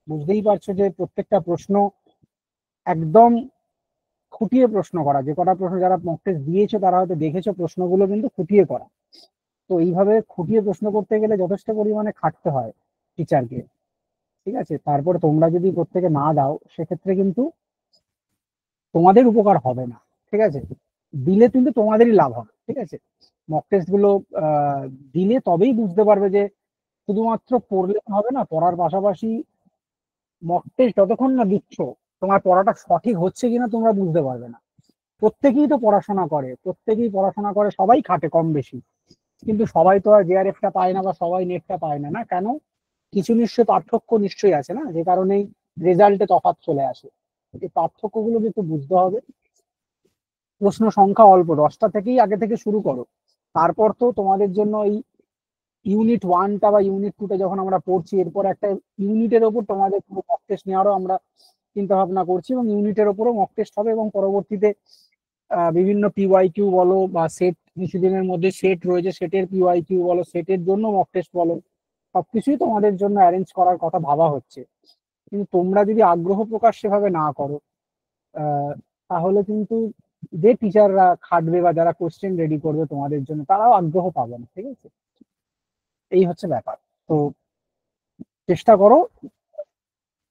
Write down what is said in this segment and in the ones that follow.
বুঝতেই পারছো যে প্রত্যেকটা প্রশ্ন একদম খুঁটিয়ে প্রশ্ন করা, যে কটা প্রশ্ন যারা মক টেস্ট দিয়েছো তারা হয়তো দেখেছো প্রশ্নগুলো কিন্তু খুঁটিয়ে করা। তো এইভাবে খুঁটিয়ে প্রশ্ন করতে গেলে যথেষ্ট পরিমাণে খাটতে হয় টিচারকে। ঠিক আছে, তারপর তোমরা যদি প্রত্যেকে না দাও সেক্ষেত্রে কিন্তু তোমাদের উপকার হবে না। ঠিক আছে, দিলে কিন্তু তোমাদেরই লাভ হবে। ঠিক আছে, মক টেস্ট গুলো আহ, দিলে তবেই বুঝতে পারবে যে শুধুমাত্র পড়লে হবে না, পড়ার পাশাপাশি মক টেস্ট যতক্ষণ না দিচ্ছ তোমার পড়াটা সঠিক হচ্ছে কিনা তোমরা বুঝতে পারবে না। প্রত্যেকেই তো পড়াশোনা করে, প্রত্যেকেই পড়াশোনা করে, সবাই খাটে কম বেশি, কিন্তু সবাই তো আর জেআরএফটা পায় না বা সবাই নেটটা পায় না। না কেন? কিছু নিশ্চয় পার্থক্য নিশ্চয়ই আছে না, যে কারণেই রেজাল্টে তফাৎ চলে আসে। এই পার্থক্যগুলো কিন্তু বুঝতে হবে। প্রশ্ন সংখ্যা অল্প, 10টা থেকেই আগে থেকে শুরু করো। তারপর তো তোমাদের জন্য এই ইউনিট ওয়ানটা বা ইউনিট টুটা যখন আমরা পড়ছি, এরপর একটা ইউনিটের ওপর তোমাদের পুরো মক টেস্ট নেওয়ারও আমরা চিন্তা ভাবনা করছি, এবং ইউনিটের ওপরও মক টেস্ট হবে, এবং পরবর্তীতে বিভিন্ন পিওয়াই কিউ বলো বা সেট, কিছুদিনের মধ্যে সেট রয়েছে, সেটের পিওয়াই কিউ বলো, সেটের জন্য মক টেস্ট বলো, সবকিছুই তোমাদের জন্য অ্যারেঞ্জ করার কথা ভাবা হচ্ছে। কিন্তু তোমরা যদি আগ্রহ প্রকাশ সেভাবে না করো, আহ, তাহলে কিন্তু যে টিচাররা খাটবে বা যারা কোশ্চেন রেডি করবে তোমাদের জন্য তারাও আগ্রহ পাবে না। ঠিক আছে, এই হচ্ছে ব্যাপার। তো চেষ্টা করো,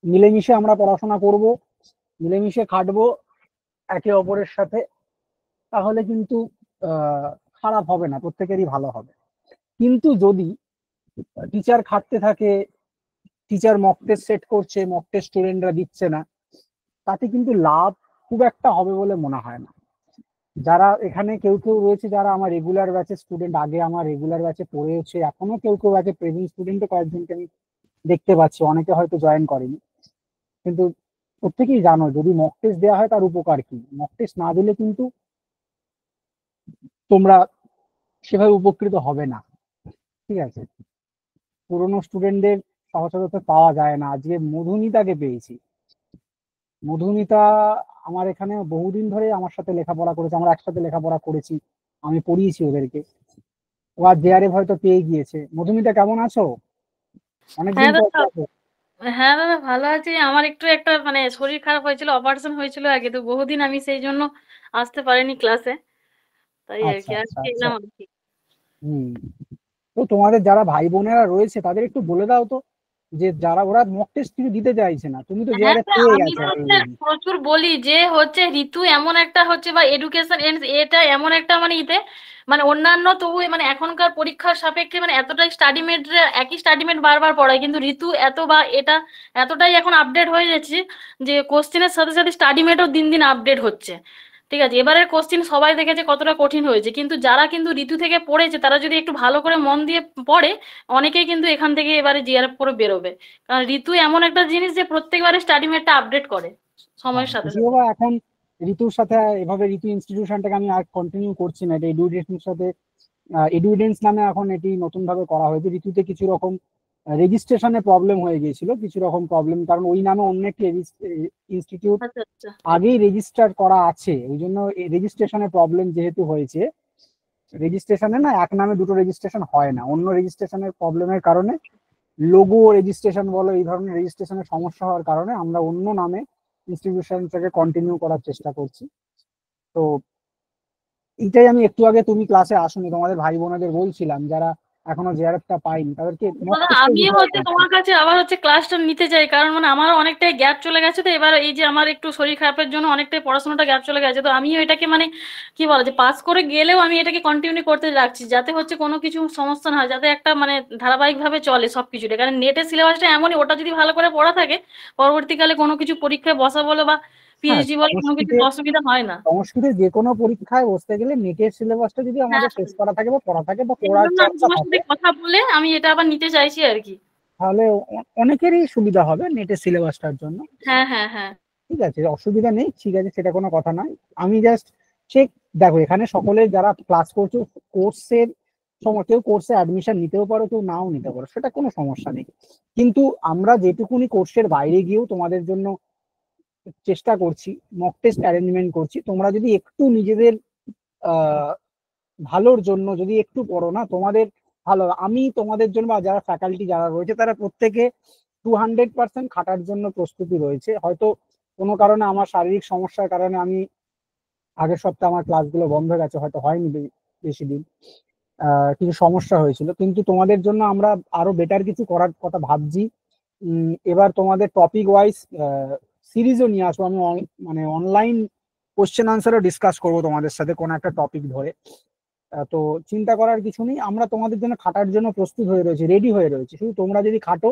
মিলেমিশে আমরা পড়াশোনা করব, মিলেমিশে খাটবো একে অপরের সাথে, তাহলে কিন্তু আহ খারাপ হবে না, প্রত্যেকেরই ভালো হবে। কিন্তু যদি টিচার খাটতে থাকে, টিচার মক টেস্ট সেট করছে, মক টেস্ট স্টুডেন্টরা দিচ্ছে না, তাতে কিন্তু লাভ খুব একটা হবে বলে মনে হয় না। যারা এখানে কেউ কেউ রয়েছে যারা আমার রেগুলার ব্যাচের স্টুডেন্ট, আগে আমার রেগুলার ব্যাচে পড়েছে, এখনো কেউ কেউ আছে প্রেজেন্ট স্টুডেন্টও কয়েকজনকে আমি দেখতে পাচ্ছি, অনেকে হয়তো জয়েন করেনি। কিন্তু প্রত্যেকেই জানো যদি মক টেস্ট দেওয়া হয় তার উপকার কি। মক টেস্ট না দিলে কিন্তু তোমরা সেভাবে উপকৃত হবে না। ঠিক আছে, পুরোনো স্টুডেন্টদের সহজতে পাওয়া যায় না। আজকে মধুমিতাকে পেয়েছি। মধুমিতা আমার এখানে বহুদিন ধরে আমার সাথে লেখাপড়া করেছে, আমরা একসাথে লেখাপড়া করেছি, আমি পড়িয়েছি ওদেরকে। ও আর জেআরএফ হয়তো পেয়ে গিয়েছে। মধুমিতা কেমন আছো? অনেকদিন হ্যাঁ পর দাদা। দেখো। হ্যাঁ দাদা, ভালো আছি। আমার একটু একটা মানে শরীর খারাপ হয়েছিল, অপারেশন হয়েছিল আগে, তো বহুদিন আমি সেই জন্য আসতে পারিনি ক্লাসে। তাই আর আচ্ছা কি আচ্ছা আজকে আচ্ছা। এলাম আর কি। হুম। তো তোমাদের যারা ভাই বোনেরা রয়েছে তাদের একটু বলে দাও তো, যে যারা ওরা মক টেস্ট কিছু দিতে চাইছে না, তুমি তো হ্যাঁ জেআরএফ স্যার, পেয়ে আমি গেছো তো স্যার অলরেডি। প্রচুর বলি যে হচ্ছে ঋতু এমন একটা হচ্ছে বা এডুকেশন এটা এমন একটা মানে মানে অন্যান্য তবু মানে এখনকার পরীক্ষার সাপেক্ষে মানে এতটাই স্টাডি মেট, একই স্টাডি মেট বারবার পড়ায়, কিন্তু ঋতু এত বা এটা এতটাই এখন আপডেট হয়ে যাচ্ছে যে কোশ্চেনের সাথে সাথে স্টাডি মেটও দিন দিন আপডেট হচ্ছে। ঠিক আছে, এবারের কোশ্চেন সবাই দেখেছে কতটা কঠিন হয়েছে, কিন্তু যারা কিন্তু ঋতু থেকে পড়েছে তারা যদি একটু ভালো করে মন দিয়ে পড়ে, অনেকেই কিন্তু এখান থেকে এবারে জিআরএফ করে বেরোবে। কারণ ঋতু এমন একটা জিনিস যে প্রত্যেকবারে স্টাডি মেটটা আপডেট করে হ্যাঁ, সময়ের সাথে যদিও সাথে। বা এখন ঋতুর সাথে এভাবে ঋতু ইনস্টিটিউশনটাকে আমি আর কন্টিনিউ করছি না, এটা এডুকেশনের সাথে এডুইডেন্স নামে এখন এটি নতুন ভাবে করা হয়েছে। ঋতুতে কিছু রকম রেজিস্ট্রেশনে প্রবলেম হয়ে গিয়েছিল, কিছু রকম প্রবলেম, কারণ ওই নামে অন্য একটি ইনস্টিটিউট আচ্ছা আচ্ছা। আগেই রেজিস্টার করা আছে, ওই জন্য রেজিস্ট্রেশনে প্রবলেম যেহেতু হয়েছে, রেজিস্ট্রেশনে না এক নামে দুটো রেজিস্ট্রেশন হয় না, অন্য রেজিস্ট্রেশনের প্রবলেমের কারণে, লোগো রেজিস্ট্রেশন বলো, এই ধরনের রেজিস্ট্রেশনের সমস্যা হওয়ার কারণে আমরা অন্য নামে ইনস্টিটিউশনটাকে কন্টিনিউ করার চেষ্টা করছি। তো এইটাই আমি একটু আগে, তুমি ক্লাসে আসোনি, তোমাদের ভাই বোনেদের বলছিলাম যারা এখনো জেআরএফটা পাইনি তাদেরকে মক দাদা, টেস্টের আমিও বিষয়ে হচ্ছে বলছি। তোমার কাছে আবার হচ্ছে ক্লাসটা নিতে চাই, কারণ মানে আমারও অনেকটাই গ্যাপ চলে গেছে, তো এবার এই যে আমার একটু শরীর খারাপের জন্য অনেকটাই পড়াশোনাটা গ্যাপ চলে গেছে, তো আমিও এটাকে মানে কি বলে যে পাস করে গেলেও আমি এটাকে কন্টিনিউ করতে রাখছি, যাতে হচ্ছে কোনো কিছু সমস্যা না হয়, যাতে একটা মানে ধারাবাহিকভাবে চলে সবকিছুটা। কারণ নেটের সিলেবাসটা এমনই, ওটা যদি ভালো করে পড়া থাকে পরবর্তীকালে কোনো কিছু পরীক্ষায় বসা বলো বা হ্যাঁ, পিএইচডি বলো কোনো কিছু সংস্কৃতে অসুবিধা হয় না। সংস্কৃতে যে কোনো পরীক্ষায় বসতে গেলে নেটের সিলেবাসটা যদি হ্যাঁ, আমাদের শেষ করা থাকে বা পড়া থাকে বা এই পড়ার জন্য আমি চর্চা তোমার থাকে, সাথে কথা বলে আমি এটা আবার নিতে চাইছি আর কি। তাহলে অনেকেরই সুবিধা হবে নেটের সিলেবাসটার জন্য। হ্যাঁ হ্যাঁ হ্যাঁ। ঠিক আছে, অসুবিধা নেই, ঠিক আছে, সেটা কোনো কথা নয়। আমি জাস্ট সে, দেখো এখানে সকলে যারা ক্লাস করছো কোর্সের সময়, কেউ কোর্সে অ্যাডমিশন নিতেও পারো, কেউ নাও নিতে পারো, সেটা কোনো সমস্যা নেই। কিন্তু আমরা যেটুকুনি কোর্সের বাইরে গিয়েও তোমাদের জন্য চেষ্টা করছি, মক টেস্ট অ্যারেঞ্জমেন্ট করছি, তোমরা যদি একটু নিজেদের আহ ভালোর জন্য যদি একটু পড়ো না, তোমাদের ভালো। আমি তোমাদের জন্য বা যারা ফ্যাকাল্টি যারা রয়েছে তারা প্রত্যেকে 200% খাটার জন্য প্রস্তুতি রয়েছে। হয়তো কোনো কারণে আমার শারীরিক সমস্যার কারণে আমি আগের সপ্তাহে আমার ক্লাসগুলো বন্ধ হয়ে গেছে, হয়তো হয়নি বেশি দিন, কিছু সমস্যা হয়েছিল, কিন্তু তোমাদের জন্য আমরা আরো বেটার কিছু করার কথা ভাবছি। এবার তোমাদের টপিক ওয়াইজ সিরিজও নিয়ে আসবো আমি, মানে অনলাইন কোশ্চেন আনসারও ডিসকাস করবো তোমাদের সাথে কোনো একটা টপিক ধরে। তো চিন্তা করার কিছু নেই, আমরা তোমাদের জন্য খাটার জন্য প্রস্তুত হয়ে রয়েছি, রেডি হয়ে রয়েছি। শুধু তোমরা যদি খাটো,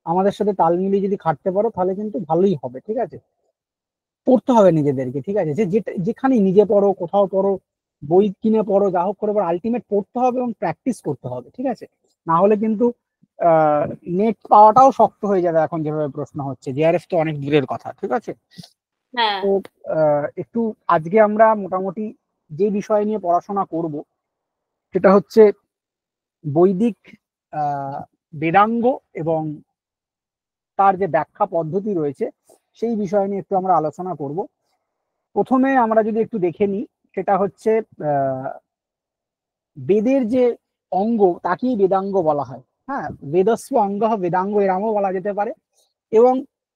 আমাদের সাথে তাল মিলিয়ে যদি খাটতে পারো, তাহলে কিন্তু ভালোই হবে। ঠিক আছে, পড়তে হবে নিজেদেরকে। ঠিক আছে, যেখানেই নিজে পড়ো, কোথাও পড়ো, বই কিনে পড়ো, যা হোক করে আলটিমেট পড়তে হবে এবং প্র্যাকটিস করতে হবে। ঠিক আছে, না হলে কিন্তু নেট পাওয়াটাও শক্ত হয়ে যাবে। এখন যেভাবে প্রশ্ন হচ্ছে, জেআরএফ তো অনেক দূরের কথা। ঠিক আছে, হ্যাঁ তো একটু আজকে আমরা মোটামুটি যে বিষয় নিয়ে পড়াশোনা করব সেটা হচ্ছে বৈদিক বেদাঙ্গ এবং তার যে ব্যাখ্যা পদ্ধতি রয়েছে সেই বিষয় নিয়ে একটু আমরা আলোচনা করব। প্রথমে আমরা যদি একটু দেখে নিই, সেটা হচ্ছে বেদের যে অঙ্গ তাকেই বেদাঙ্গ বলা হয়। হ্যাঁ, বেদস্য অঙ্গ বেদাঙ্গ এরামও বলা যেতে পারে, এবং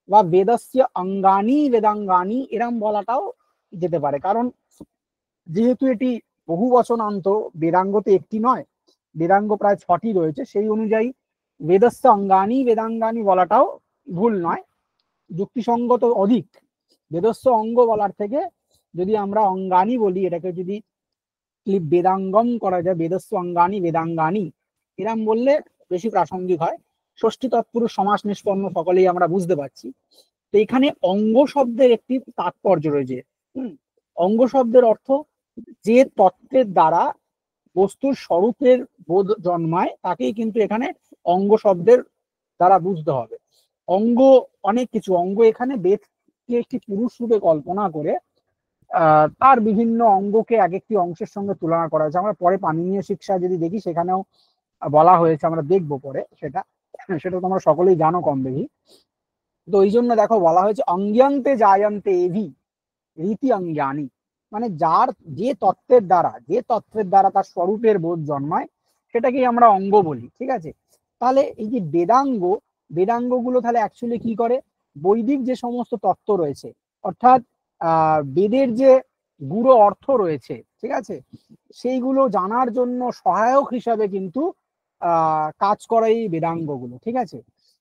বা বেদস্য অঙ্গানি বেদাঙ্গানি এরম বলাটাও যেতে পারে। কারণ যেহেতু এটি বহু বচনান্ত, বেদাঙ্গ তো একটি নয়, বেদাঙ্গ প্রায় 6টি রয়েছে, সেই অনুযায়ী বেদস্য অঙ্গানি বেদাঙ্গানি বলাটাও ভুল নয়, যুক্তিসঙ্গত অধিক। বেদস্য অঙ্গ বলার থেকে যদি আমরা অঙ্গানি বলি, এটাকে যদি বেদাঙ্গম করা যায়, বেদস্য অঙ্গানি বেদাঙ্গানি এরম বললে বেশি প্রাসঙ্গিক হয়। ষষ্ঠী তৎপুরুষ সমাস নিষ্পন্ন সকলেই আমরা বুঝতে পারছি। তো এখানে অঙ্গ শব্দের একটি তাৎপর্য রয়েছে। অঙ্গ শব্দের অর্থ যে তত্ত্বের দ্বারা বস্তুর স্বরূপের বোধ জন্মায়, তাকেই কিন্তু এখানে অঙ্গ শব্দের দ্বারা বুঝতে হবে। অঙ্গ অনেক কিছু, অঙ্গ এখানে বেদকে একটি পুরুষ রূপে কল্পনা করে তার বিভিন্ন অঙ্গকে এক একটি অংশের সঙ্গে তুলনা করা হয়েছে। আমরা পরে পাণিনীয় শিক্ষা যদি দেখি, সেখানেও বলা হয়েছে, আমরা দেখবো পরে সেটা। সেটা তোমরা সকলেই জানো কম বেশি। তো এই জন্য দেখো বলা হয়েছে অঙ্গ্যান্তে জায়ন্তে এভি রীতি অঙ্গানি, মানে যে তত্ত্বের দ্বারা তার স্বরূপের বোধ জন্মায়, সেটাকেই আমরা অঙ্গ বলি। ঠিক আছে, তাহলে এই যে বেদাঙ্গ গুলো তাহলে অ্যাকচুয়ালি কি করে, বৈদিক যে সমস্ত তত্ত্ব রয়েছে, অর্থাৎ বেদের যে গুড় অর্থ রয়েছে, ঠিক আছে, সেইগুলো জানার জন্য সহায়ক হিসাবে কিন্তু কাজ করে এই বেদাঙ্গ গুলো। ঠিক আছে,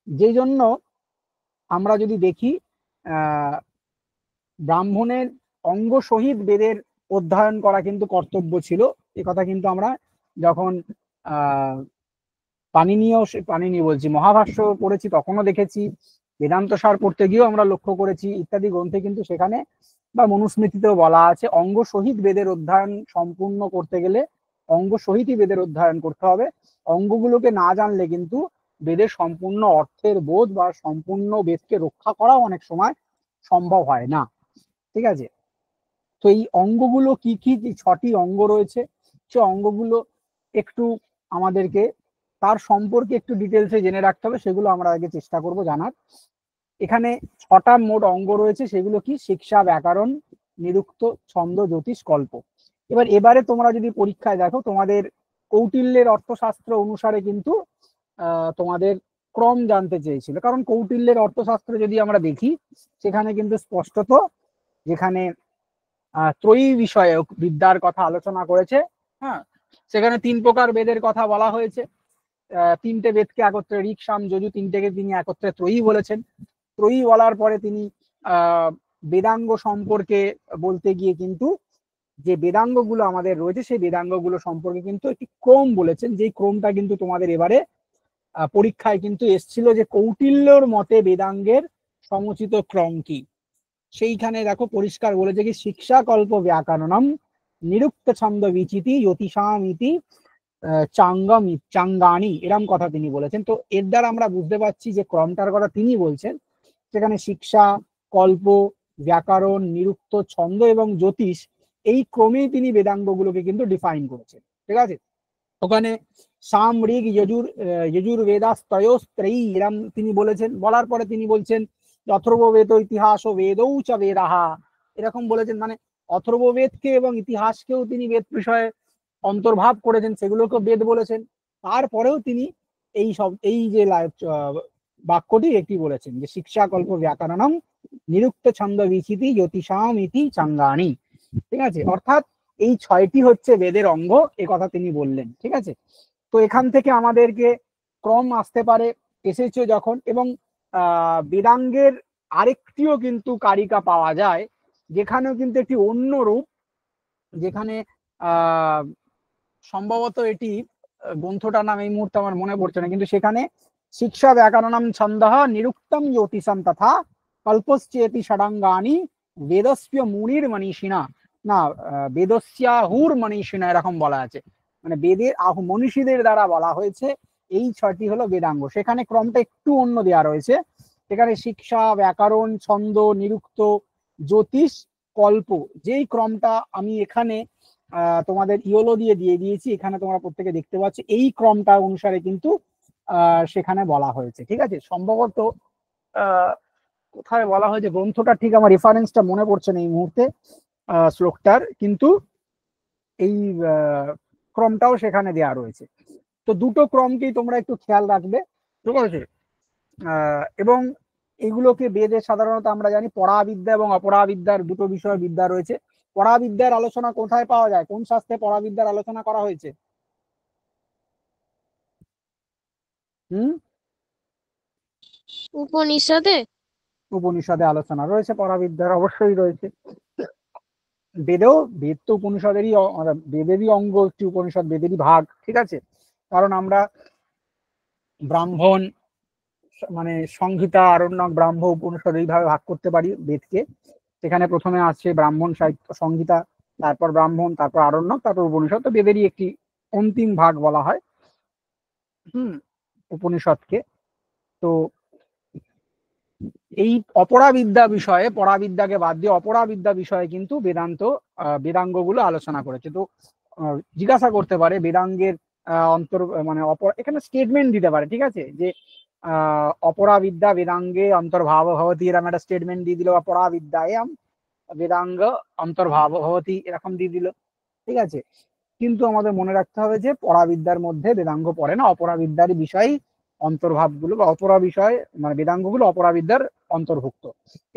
যে জন্য আমরা যদি দেখি ব্রাহ্মণের অঙ্গ সহিত বেদের অধ্যয়ন করা কিন্তু কর্তব্য ছিল। এ কথা কিন্তু আমরা যখন পাণিনি বলছি, মহাভাষ্য পড়েছি তখনও দেখেছি, বেদান্ত সার পড়তে গিয়েও আমরা লক্ষ্য করেছি, ইত্যাদি গ্রন্থে কিন্তু সেখানে বা মনুস্মৃতিতেও বলা আছে, অঙ্গ সহিত বেদের অধ্যয়ন সম্পূর্ণ করতে গেলে অঙ্গ সহিতই বেদের অধ্যয়ন করতে হবে। অঙ্গগুলোকে না জানলে কিন্তু বেদের সম্পূর্ণ অর্থের বোধ বা সম্পূর্ণ বেদকে রক্ষা করাও অনেক সময় সম্ভব হয় না। ঠিক আছে, তো এই অঙ্গগুলো কি কি, 6টি অঙ্গ রয়েছে, সে অঙ্গগুলো একটু আমাদেরকে তার সম্পর্কে একটু ডিটেলসে জেনে রাখতে হবে, সেগুলো আমরা আগে চেষ্টা করব জানার। এখানে 6টা মোট অঙ্গ রয়েছে, সেগুলো কি, শিক্ষা, ব্যাকরণ, নিরুক্ত, ছন্দ, জ্যোতিষ, কল্প। এবারে তোমরা যদি পরীক্ষায় দেখো, তোমাদের কৌটিল্যের অর্থশাস্ত্র অনুসারে কিন্তু তোমাদের ক্রম জানতে চেয়েছিল। কারণ কৌটিল্যের অর্থশাস্ত্র যদি আমরা দেখি, সেখানে কিন্তু স্পষ্টত যেখানে ত্রয়ী বিষয়ক বিদ্যার কথা আলোচনা করেছে, হ্যাঁ, সেখানে 3 প্রকার বেদের কথা বলা হয়েছে। 3টে বেদকে একত্রে, ঋক, সাম, যজু, 3টেকে তিনি একত্রে ত্রয়ী বলেছেন। ত্রয়ী বলার পরে তিনি বেদাঙ্গ সম্পর্কে বলতে গিয়ে কিন্তু যে বেদাঙ্গগুলো আমাদের রয়েছে, সেই বেদাঙ্গগুলো সম্পর্কে কিন্তু একটি ক্রম বলেছেন, যেই ক্রমটা কিন্তু তোমাদের এবারে পরীক্ষায় কিন্তু এসছিল, যে কৌটিল্যর মতে বেদাঙ্গের সমুচিত ক্রম কি। সেইখানে দেখো পরিষ্কার বলেছে কি, শিক্ষা কল্প ব্যাকরণম নিরুক্ত ছন্দ বিচিতি জ্যোতিষাম ইতি চাঙ্গানি, এরম কথা তিনি বলেছেন। তো এর দ্বারা আমরা বুঝতে পারছি যে ক্রমটার কথা তিনি বলছেন, সেখানে শিক্ষা, কল্প, ব্যাকরণ, নিরুক্ত, ছন্দ এবং জ্যোতিষ, এই ক্রমেই তিনি বেদাঙ্গগুলোকে কিন্তু ডিফাইন করেছেন। ঠিক আছে, ওখানে সাম, ঋগ, যজুর বেদাস্তয়স্ত্রয়ী এরম তিনি বলেছেন। বলার পরে তিনি বলছেন অথর্ববেদ ইতিহাস ও বেদৌ চ বেদাহা, এরকম বলেছেন, মানে অথর্ববেদকে এবং ইতিহাসকেও তিনি বেদ বিষয়ে অন্তর্ভাব করেছেন, সেগুলোকে বেদ বলেছেন। তারপরেও তিনি এই যে বাক্যটি একটি বলেছেন যে শিক্ষা কল্প ব্যাকরণম নিরুক্ত ছন্দ বিচিতি জ্যোতিষাম ইতি চাঙ্গানি। ঠিক আছে, অর্থাৎ এই 6টি হচ্ছে বেদের অঙ্গ, এ কথা তিনি বললেন। ঠিক আছে, তো এখান থেকে আমাদেরকে ক্রম আসতে পারে, এসেছে যখন, এবং বেদাঙ্গের আরেকটিও কিন্তু কারিকা পাওয়া যায়, যেখানেও কিন্তু একটি অন্য রূপ, যেখানে সম্ভবত এটি গ্রন্থটার নাম এই মুহূর্তে আমার মনে পড়ছে না, কিন্তু সেখানে শিক্ষা ব্যাকরণম ছন্দঃ নিরুক্তম জ্যোতিষম তথা কল্পশ্চেতি ষডাঙ্গানি বেদস্য মুনির মনীষিণা, না বেদস্যাহুর মনীষিণা এরকম বলা আছে, মানে বেদের মনীষীদের দ্বারা বলা হয়েছে এই 6টি হলো বেদাঙ্গ। সেখানে ক্রমটা একটু অন্য দেওয়া রয়েছে, সেখানে শিক্ষা, ব্যাকরণ, ছন্দ, নিরুক্ত, জ্যোতিষ, কল্প, যেই ক্রমটা আমি এখানে তোমাদের ইয়োলো দিয়ে দিয়েছি, এখানে তোমরা প্রত্যেকে দেখতে পাচ্ছ, এই ক্রমটা অনুসারে কিন্তু সেখানে বলা হয়েছে। ঠিক আছে, সম্ভবত কোথায় বলা হয়েছে গ্রন্থটা ঠিক আমার রেফারেন্সটা মনে পড়ছে না এই মুহূর্তে শ্লোকটার, কিন্তু এই ক্রমটাও সেখানে দেওয়া রয়েছে। তো দুটো ক্রমকেই তোমরা একটু খেয়াল রাখবে। ঠিক আছে, এবং এগুলোকে বেদে সাধারণত আমরা জানি পরাবিদ্যা এবং অপরাবিদ্যার দুটো বিষয় বিদ্যা রয়েছে। পরাবিদ্যার আলোচনা কোথায় পাওয়া যায়, কোন শাস্ত্রে পরাবিদ্যার আলোচনা করা হয়েছে? উপনিষদে। উপনিষদে আলোচনা রয়েছে পরাবিদ্যার, অবশ্যই রয়েছে। বেদেও, বেদ তো উপনিষদেরই বেদেরই অঙ্গ, একটি উপনিষদ বেদেরই ভাগ। ঠিক আছে, কারণ আমরা ব্রাহ্মণ মানে সংহিতা, আরণ্যক, ব্রাহ্ম, উপনিষদ এইভাবে ভাগ করতে পারি বেদকে। সেখানে প্রথমে আছে ব্রাহ্মণ সাহিত্য সংহিতা, তারপর ব্রাহ্মণ, তারপর আরণ্যক, তারপর উপনিষদ। তো বেদেরই একটি অন্তিম ভাগ বলা হয় উপনিষদকে। তো এই অপরাবিদ্যা বিষয়ে, পরাবিদ্যাকে বাদ দিয়ে অপরাবিদ্যা বিষয়ে কিন্তু বেদান্ত বেদাঙ্গগুলো আলোচনা করেছে। তো জিজ্ঞাসা করতে পারে বেদাঙ্গের অন্তর মানে এখানে স্টেটমেন্ট দিতে পারে। ঠিক আছে, যে অপরাবিদ্যা বেদাঙ্গে অন্তর্ভাব ভবতি, এরকম একটা স্টেটমেন্ট দিয়ে দিল, বা পরাবিদ্যায়াম বেদাঙ্গ অন্তর্ভাব ভবতি এরকম দিয়ে দিল। ঠিক আছে, কিন্তু আমাদের মনে রাখতে হবে যে পরাবিদ্যার মধ্যে বেদাঙ্গ পড়ে না, অপরাবিদ্যার বিষয় অন্তর্ভাবগুলো বা অপরা বিষয় মানে বেদাঙ্গগুলো অপরাবিদ্যার অন্তর্ভুক্ত,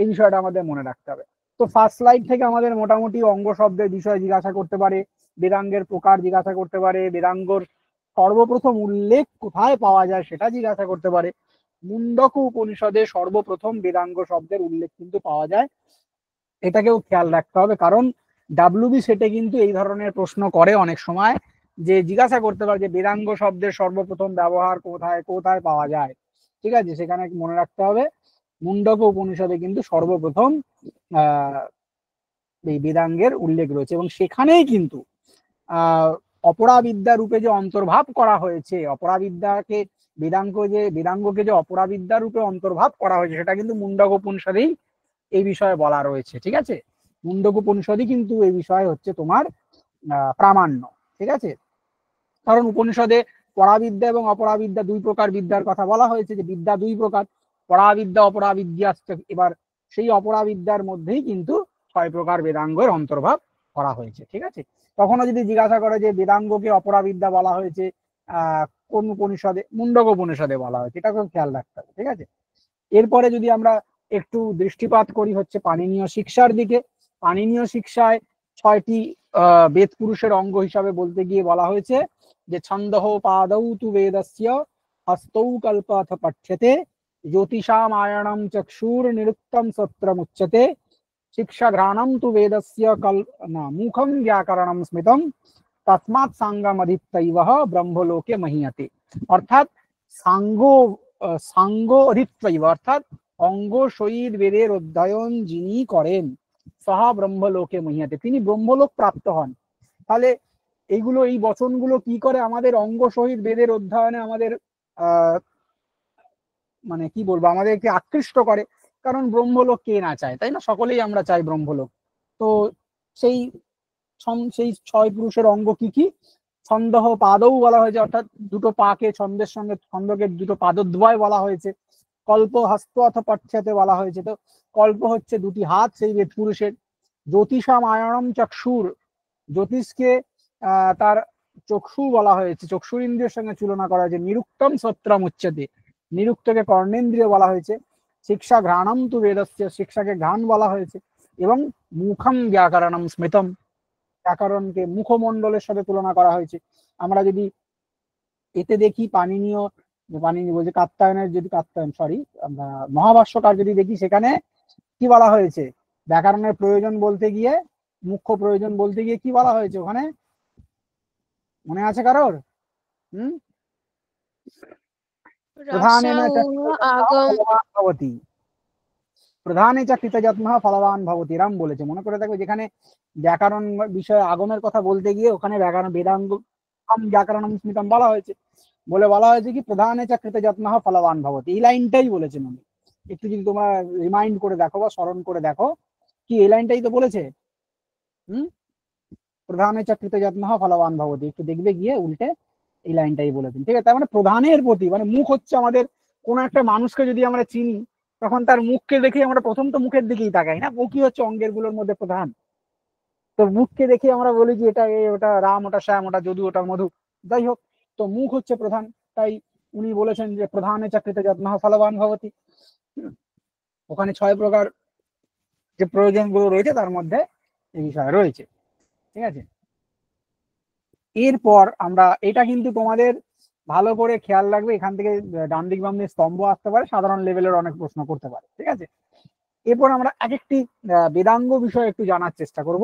এই বিষয়টা আমাদের মনে রাখতে হবে। তো ফার্স্ট স্লাইড থেকে আমাদের মোটামুটি অঙ্গ শব্দের বিষয়ে জিজ্ঞাসা করতে পারে, বেদাঙ্গের প্রকার জিজ্ঞাসা করতে পারে, বেদাঙ্গর সর্বপ্রথম উল্লেখ কোথায় পাওয়া যায় সেটা জিজ্ঞাসা করতে পারে। মুন্ডক উপনিষদে সর্বপ্রথম বেদাঙ্গ শব্দের উল্লেখ কিন্তু পাওয়া যায়, এটাকেও খেয়াল রাখতে হবে, কারণ ডাব্লিউবি সেটে কিন্তু এই ধরনের প্রশ্ন করে অনেক সময়, যে জিজ্ঞাসা করতে পারে যে বেদাঙ্গ শব্দের সর্বপ্রথম ব্যবহার কোথায় কোথায় পাওয়া যায়। ঠিক আছে, সেখানে মনে রাখতে হবে মুন্ডক উপনিষদে কিন্তু সর্বপ্রথম এই বেদাঙ্গের উল্লেখ রয়েছে, এবং সেখানেই কিন্তু অপরাবিদ্যা রূপে যে অন্তর্ভাব করা হয়েছে, অপরাবিদ্যাকে বেদাঙ্গকে যে অপরাবিদ্যা রূপে অন্তর্ভাব করা হয়েছে, সেটা কিন্তু মুন্ডক উপনিষদেই এই বিষয়ে বলা রয়েছে। ঠিক আছে, মুন্ডক উপনিষদই কিন্তু এই বিষয়ে হচ্ছে তোমার প্রামাণ্য। ঠিক আছে, কারণ উপনিষদে পরাবিদ্যা এবং অপরাবিদ্যা দুই প্রকার বিদ্যার কথা বলা হয়েছে, যে বিদ্যা দুই প্রকার, পরাবিদ্যা অপরাবিদ্যা। এবার সেই অপরাবিদ্যার মধ্যেই কিন্তু 6 প্রকার বেদাঙ্গের অন্তর্ভাব করা হয়েছে। ঠিক আছে, কখনো যদি জিজ্ঞাসা করে যে বেদাঙ্গকে অপরাবিদ্যা বলা হয়েছে কোন উপনিষদে, মুন্ডক উপনিষদে বলা হয়েছে, এটাকেও খেয়াল রাখতে হবে। ঠিক আছে, এরপরে যদি আমরা একটু দৃষ্টিপাত করি হচ্ছে পাণিনীয় শিক্ষার দিকে, পাণিনীয় শিক্ষায় 6টি বেদ পুরুষের অঙ্গ হিসাবে বলতে গিয়ে বলা হয়েছে যে ছন্দঃ পাদৌ তু বেদস্য হস্তৌ কল্পথ পঠ্যতে জ্যোতিষাম আয়ণম চক্ষুর নিরুক্তম সত্রমুচ্যতে শিক্ষা ঘ্রাণম তু বেদস্য মুখম ব্যাকরণম স্মৃতম তস্মাৎ সাঙ্গমধিত্যৈব ব্রহ্মলোকে মহীয়তে। অর্থাৎ সাঙ্গরিত্বৈব, অর্থাৎ অঙ্গ সহিত বেদের অধ্যয়ন যিনি করেন, সহা ব্রহ্মলোকে মহীয়তে, তিনি ব্রহ্মলোক প্রাপ্ত হন। তাহলে এইগুলো, এই বচনগুলো কি করে আমাদের অঙ্গ সহিত বেদের অধ্যয়নে আমাদের মানে কি বলবো, আমাদেরকে আকৃষ্ট করে। কারণ ব্রহ্মলোক কে না চায়, তাই না? সকলেই আমরা চাই ব্রহ্মলোক। তো সেই 6 পুরুষের অঙ্গ কি কি? ছন্দঃ পাদৌ বলা হয়েছে, অর্থাৎ দুটো পাকে ছন্দের সঙ্গে ছন্দকে দুটো পাদদ্বয় বলা হয়েছে। কল্প হস্ত অথবা পঠ্যতে বলা হয়েছে, তো কল্প হচ্ছে দুটি হাত সেই বেদ পুরুষের। জ্যোতিষাম আয়নম চক্ষুর, জ্যোতিষকে তার চক্ষু বলা হয়েছে, চক্ষুর ইন্দ্রিয়ের সঙ্গে তুলনা করা হয়েছে। নিরুক্তম সত্রম উচ্চতে, নিরুক্তকে কর্ণেন্দ্রিয় বলা হয়েছে, শিক্ষা ঘ্রাণম তু বেদস্য, শিক্ষাকে ঘ্রাণ বলা হয়েছে, এবং মুখম ব্যাকরণম স্মৃতম, ব্যাকরণকে মুখমণ্ডলের সাথে তুলনা করা হয়েছে। আমরা যদি এতে দেখি পানিনি বলছে কাত্যায়নের, যদি কাত্যায়ন সরি আমরা মহাভাষ্যকার যদি দেখি, সেখানে কি বলা হয়েছে, ব্যাকরণের প্রয়োজন বলতে গিয়ে, মুখ্য প্রয়োজন বলতে গিয়ে কি বলা হয়েছে ওখানে, মনে আছে কারোর? হুম, প্রধানেন ভবতি, প্রধানে চ কৃতযত্নঃ ফলবান ভবতি, রাম বলেছে, মনে করে দেখো। যেখানে ব্যাকরণ বিষয়ে আগমের কথা বলতে গিয়ে ওখানে ব্যাকরণ বেদাঙ্গ ব্যাকরণম স্মৃতম বলা হয়েছে, বলা হয়েছে কি প্রধানে চ কৃতযত্নঃ ফলবান ভবতি, এই লাইনটাই বলেছেন উনি। একটু যদি তোমরা রিমাইন্ড করে দেখো বা স্মরণ করে দেখো, কি এই লাইনটাই তো বলেছে। হুম, প্রধানে চ কৃতযত্নঃ ফলবান ভবতি, একটু দেখবে গিয়ে উল্টে এই লাইনটাই বলেছেন। ঠিক আছে, তার মানে প্রধানের প্রতি, মানে মুখ হচ্ছে আমাদের, কোন একটা মানুষকে যদি আমরা চিনি তখন তার মুখকে দেখে আমরা প্রথম তো মুখের দিকেই তাকাই না, মুখই হচ্ছে অঙ্গের গুলোর মধ্যে প্রধান। তো মুখকে দেখে আমরা বলি যে এটা এ, ওটা রাম, ওটা শ্যাম, ওটা যদু, ওটা মধু, যাই হোক, তো মুখ হচ্ছে প্রধান। তাই উনি বলেছেন যে প্রধানে চাকরিতে যত্ন ফলবান ভবতি। ওখানে 6 প্রকার যে প্রয়োজনগুলো রয়েছে তার মধ্যে এই বিষয় রয়েছে। ঠিক আছে, এরপর আমরা এটা কিন্তু তোমাদের ভালো করে খেয়াল রাখবে, এখান থেকে ডান দিক বাম দিক স্তম্ভ আসতে পারে, সাধারণ লেভেলের অনেক প্রশ্ন করতে পারে। ঠিক আছে, এরপর আমরা এক একটি বেদাঙ্গ বিষয়ে একটু জানার চেষ্টা করব।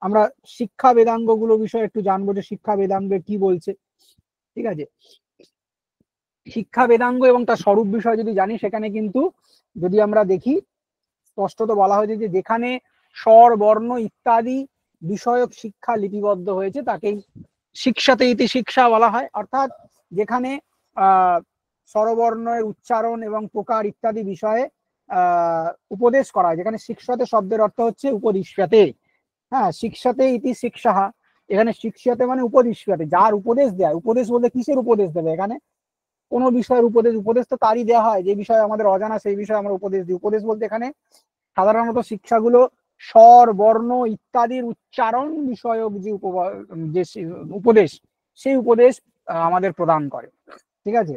আমরা শিক্ষা বেদাঙ্গ গুলো বিষয়ে একটু জানবো যে শিক্ষা বেদাঙ্গে কি বলছে। ঠিক আছে, শিক্ষা বেদাঙ্গ এবং তার স্বরূপ বিষয় যদি জানি, সেখানে কিন্তু যদি আমরা দেখি স্পষ্টত বলা হয়েছে যে যেখানে স্বর বর্ণ ইত্যাদি বিষয়ক শিক্ষা লিপিবদ্ধ হয়েছে তাকেই শিক্ষাতে ইতি শিক্ষা বলা হয়। অর্থাৎ যেখানে স্বরবর্ণের উচ্চারণ এবং প্রকার ইত্যাদি বিষয়ে উপদেশ করা হয়, যেখানে শিক্ষাতে শব্দের অর্থ হচ্ছে উপদিশ্যাতে। হ্যাঁ, শিক্ষাতে ইতি শিক্ষা, এখানে শিক্ষাতে মানে উপদিশ্যাতে, যার উপদেশ দেয়। উপদেশ বলতে কিসের উপদেশ দেবে, এখানে কোন বিষয়ের উপদেশ, উপদেশ তো তারই দেওয়া হয় যে বিষয়ে আমাদের অজানা, সেই বিষয়ে আমরা উপদেশ দিই। উপদেশ বলতে এখানে সাধারণত শিক্ষাগুলো স্বর বর্ণ ইত্যাদির উচ্চারণ বিষয়ক যে উপদেশ, সেই উপদেশ আমাদের প্রদান করে। ঠিক আছে,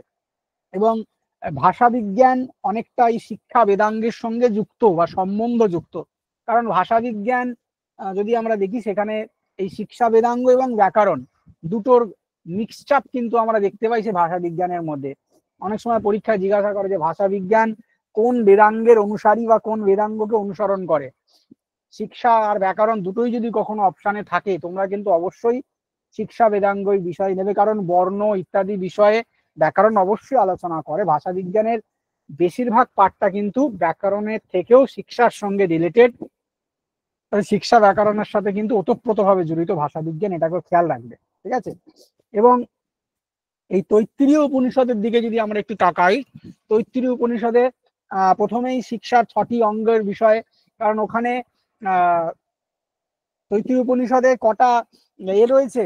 এবং ভাষা বিজ্ঞান অনেকটাই শিক্ষা বেদাঙ্গের সঙ্গে যুক্ত বা সম্বন্ধ যুক্ত। কারণ ভাষা বিজ্ঞান যদি আমরা দেখি, সেখানে এই শিক্ষা বেদাঙ্গ এবং ব্যাকরণ দুটোর মিক্সচাপ কিন্তু আমরা দেখতে পাই সে ভাষা বিজ্ঞানের মধ্যে। অনেক সময় পরীক্ষায় জিজ্ঞাসা করে যে ভাষা বিজ্ঞান কোন বেদাঙ্গের অনুসারী বা কোন বেদাঙ্গকে অনুসরণ করে। শিক্ষা আর ব্যাকরণ দুটোই যদি কখনো অপশানে থাকে, তোমরা কিন্তু অবশ্যই শিক্ষা বেদাঙ্গ বিষয় নেবে, কারণ বর্ণ ইত্যাদি বিষয়ে ব্যাকরণ অবশ্যই আলোচনা করে। ভাষা বিজ্ঞানের বেশিরভাগ পাঠটা কিন্তু ব্যাকরণের থেকেও শিক্ষার সঙ্গে রিলেটেড, শিক্ষা ব্যাকরণের সাথে কিন্তু ওতপ্রোতভাবে জড়িত ভাষা বিজ্ঞান, এটাকে খেয়াল রাখবে। ঠিক আছে, এবং এই তৈত্তিরীয় উপনিষদের দিকে যদি আমরা একটু তাকাই, তৈত্তিরীয় উপনিষদে প্রথমেই শিক্ষার 6টি অঙ্গের বিষয়, কারণ ওখানে তৈত্তিরীয় উপনিষদে কটা এ রয়েছে,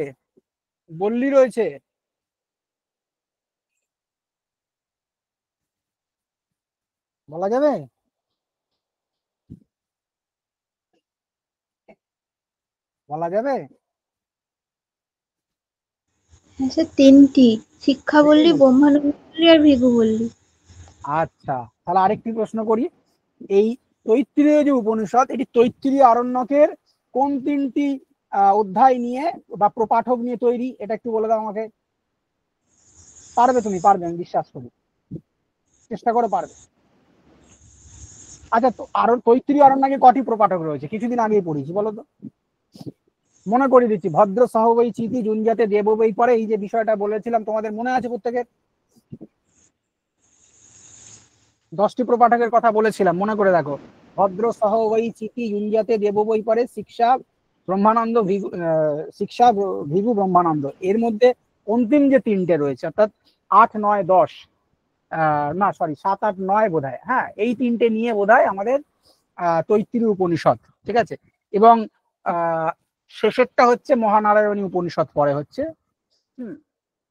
বল্লী রয়েছে, বলা যাবে? বলা যাবে? হ্যাঁ স্যার, 3টি। শিক্ষা বললি, ব্রহ্মানন্দ বললি আর ভৃগু বললি। আচ্ছা, তাহলে আরেকটি প্রশ্ন করি। এই তৈত্তিরীয় যে উপনিষদ, এটি তৈত্তিরীয় আরণ্যকের কোন 3টি অধ্যায় নিয়ে বা প্রপাঠক নিয়ে তৈরি, এটা একটু বলে দাও আমাকে। পারবে, তুমি পারবে, আমি বিশ্বাস করি, চেষ্টা করে পারবে। আচ্ছা, তো আরো তৈত্তিরীয় আরণ্যকে কটি প্রপাঠক রয়েছে, কিছুদিন আগেই পড়েছি, বলো তো। মনে করে দিচ্ছি, ভদ্র সহবৈ চিতি জুঞ্জাতে দেববৈ পরে, এই যে বিষয়টা বলেছিলাম তোমাদের মনে আছে প্রত্যেকের? 10টি প্রপাঠকের কথা বলেছিলাম, মনে করে দেখো। ভদ্র সহবৈ চিতি জুঞ্জাতে দেববৈ পরে, শিক্ষা ব্রহ্মানন্দ শিক্ষা ভৃগু ব্রহ্মানন্দ। এর মধ্যে অন্তিম যে 3টে রয়েছে, অর্থাৎ 8, 9, 10, না সরি 7, 8, 9 বোধহয়, হ্যাঁ, এই 3টে নিয়ে বোধহয় আমাদের তৈত্তিরীয় উপনিষদ। ঠিক আছে, এবং শেষেরটা হচ্ছে মহানারায়ণী উপনিষদ পরে হচ্ছে।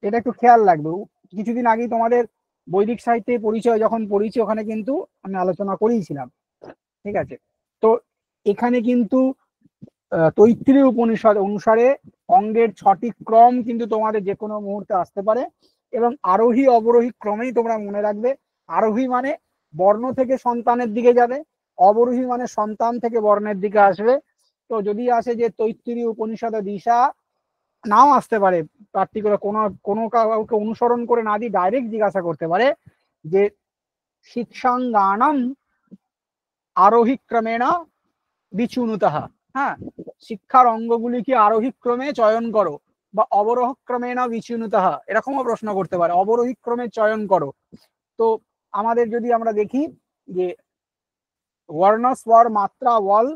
এটা একটু খেয়াল রাখবে। কিছুদিন আগেই তোমাদের বৈদিক সাহিত্যে পরিচয় যখন পড়িয়েছি, ওখানে কিন্তু আমি আলোচনা করেইছিলাম। ঠিক আছে, তো এখানে কিন্তু তৈত্তিরীয় উপনিষদ অনুসারে অঙ্গের 6টি ক্রম কিন্তু তোমাদের যে কোনো মুহূর্তে আসতে পারে, এবং আরোহী অবরোহী ক্রমেই তোমরা মনে রাখবে আরোহী মানে বর্ণ থেকে সন্তানের দিকে যাবে, অবরোহী মানে সন্তান থেকে বর্ণের দিকে আসবে। তো যদি আসে যে তৈত্তিরীয় উপনিষদ দিশা, নাও আসতে পারে, পার্টিকুলার কোনো কোনো কাউকে অনুসরণ করে না দিয়ে ডাইরেক্ট জিজ্ঞাসা করতে পারে যে শিক্ষাঙ্গানম আরোহী ক্রমেণ বিচুনুতঃ, হ্যাঁ, শিক্ষার অঙ্গগুলি কি আরোহী ক্রমে চয়ন করো বা অবরোহ ক্রমেণ বিচুনুতঃ, এরকমও প্রশ্ন করতে পারে, অবরোহী ক্রমে চয়ন করো। তো আমাদের যদি আমরা দেখি যে বর্ণ, স্বর, মাত্রা, বল,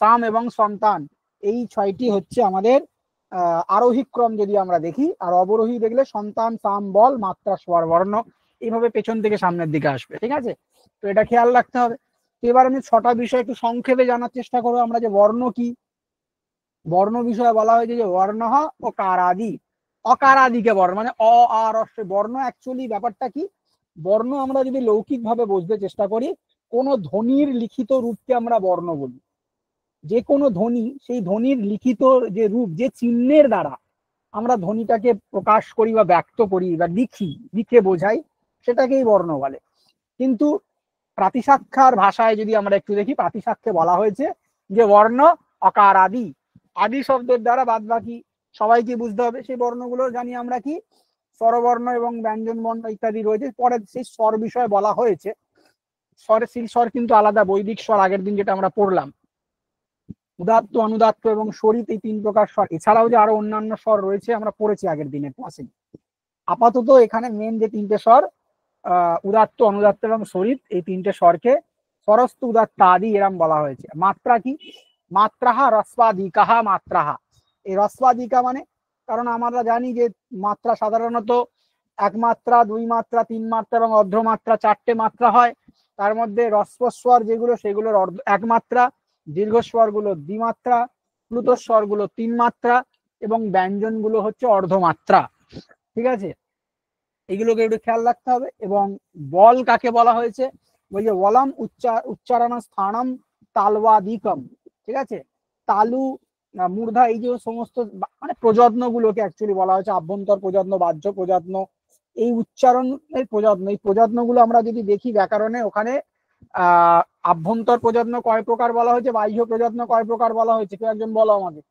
সাম এবং সন্তান, এই 6টি হচ্ছে আমাদের আরোহী ক্রম যদি আমরা দেখি। আর অবরোহী দেখলে সন্তান, সাম, বল, মাত্রা, স্বর, বর্ণ এইভাবে পেছন থেকে সামনের দিকে আসবে। ঠিক আছে, তো এটা খেয়াল রাখতে হবে। তো এবার আমি 6টা বিষয় একটু সংক্ষেপে জানার চেষ্টা করবো আমরা, যে বর্ণ কি। বর্ণ বিষয়ে বলা হয়েছে যে বর্ণ ও কারাদি, অকারাদিকে বর্ণ মানে অ আর বর্ণ। অ্যাকচুয়ালি ব্যাপারটা কি, বর্ণ আমরা যদি লৌকিক ভাবে বুঝতে চেষ্টা করি, কোন ধ্বনির লিখিত রূপকে আমরা বর্ণ বলি। যে কোনো ধ্বনি, সেই ধ্বনির লিখিত যে রূপ, যে চিহ্নের দ্বারা আমরা ধ্বনিটাকে প্রকাশ করি বা ব্যক্ত করি বা লিখি, লিখে বোঝাই, সেটাকেই বর্ণ বলে। কিন্তু প্রাতিসাক্ষার ভাষায় যদি আমরা একটু দেখি, প্রাতিসাক্ষ্যে বলা হয়েছে যে বর্ণ অকার আদি, আদি শব্দের দ্বারা বাদ বাকি সবাইকে বুঝতে হবে। সেই বর্ণগুলো জানি আমরা কি, স্বরবর্ণ এবং ব্যঞ্জন বর্ণ ইত্যাদি রয়েছে। পরে সেই স্বর বিষয়ে বলা হয়েছে, স্বরের সেই স্বর কিন্তু আলাদা। বৈদিক স্বর আগের দিন যেটা আমরা পড়লাম, উদাত্ত, অনুদাত্ত এবং স্বরিত, এই 3 প্রকার স্বর। এছাড়াও যে আরো অন্যান্য স্বর রয়েছে আমরা পড়েছি আগের দিনের ক্লাসে। আপাতত এখানে মেন যে 3টে স্বর, উদাত্ত, অনুদাত্ত এবং স্বরিত, এই 3টে স্বরকে স্বরস্থ, উদাত্ত, আদি এরম বলা হয়েছে। মাত্রা কি, মাত্রাহা রস্বাদিকাহা মাত্রাহা। এই রস্বাদিকা মানে, কারণ আমরা জানি যে মাত্রা সাধারণত 1 মাত্রা, 2 মাত্রা, 3 মাত্রা এবং অর্ধমাত্রা, 4টে মাত্রা হয়। তার মধ্যে রস্বস্বর যেগুলো, সেগুলোর 1 মাত্রা, দীর্ঘস্বর গুলো 2 মাত্রা, প্লুতস্বর গুলো 3 মাত্রা এবং ব্যঞ্জন গুলো হচ্ছে অর্ধমাত্রা। ঠিক আছে, এগুলোকে একটু খেয়াল রাখতে হবে। এবং বল কাকে বলা হয়েছে, বলছে বলম উচ্চারণ স্থানম তালবাদিকম। ঠিক আছে, তালু, মূর্ধা, এই যে সমস্ত মানে প্রযত্ন গুলোকে অ্যাকচুয়ালি বলা হয়েছে, আভ্যন্তর প্রযত্ন, বাহ্য প্রযত্ন, এই উচ্চারণের প্রযত্ন। এই প্রযত্ন গুলো আমরা যদি দেখি ব্যাকরণে, ওখানে আভ্যন্তর প্রযত্ন কয় প্রকার বলা হয়েছে, বাহ্য প্রযত্ন কয় প্রকার বলা হয়েছে, কেউ একজন বলো আমাকে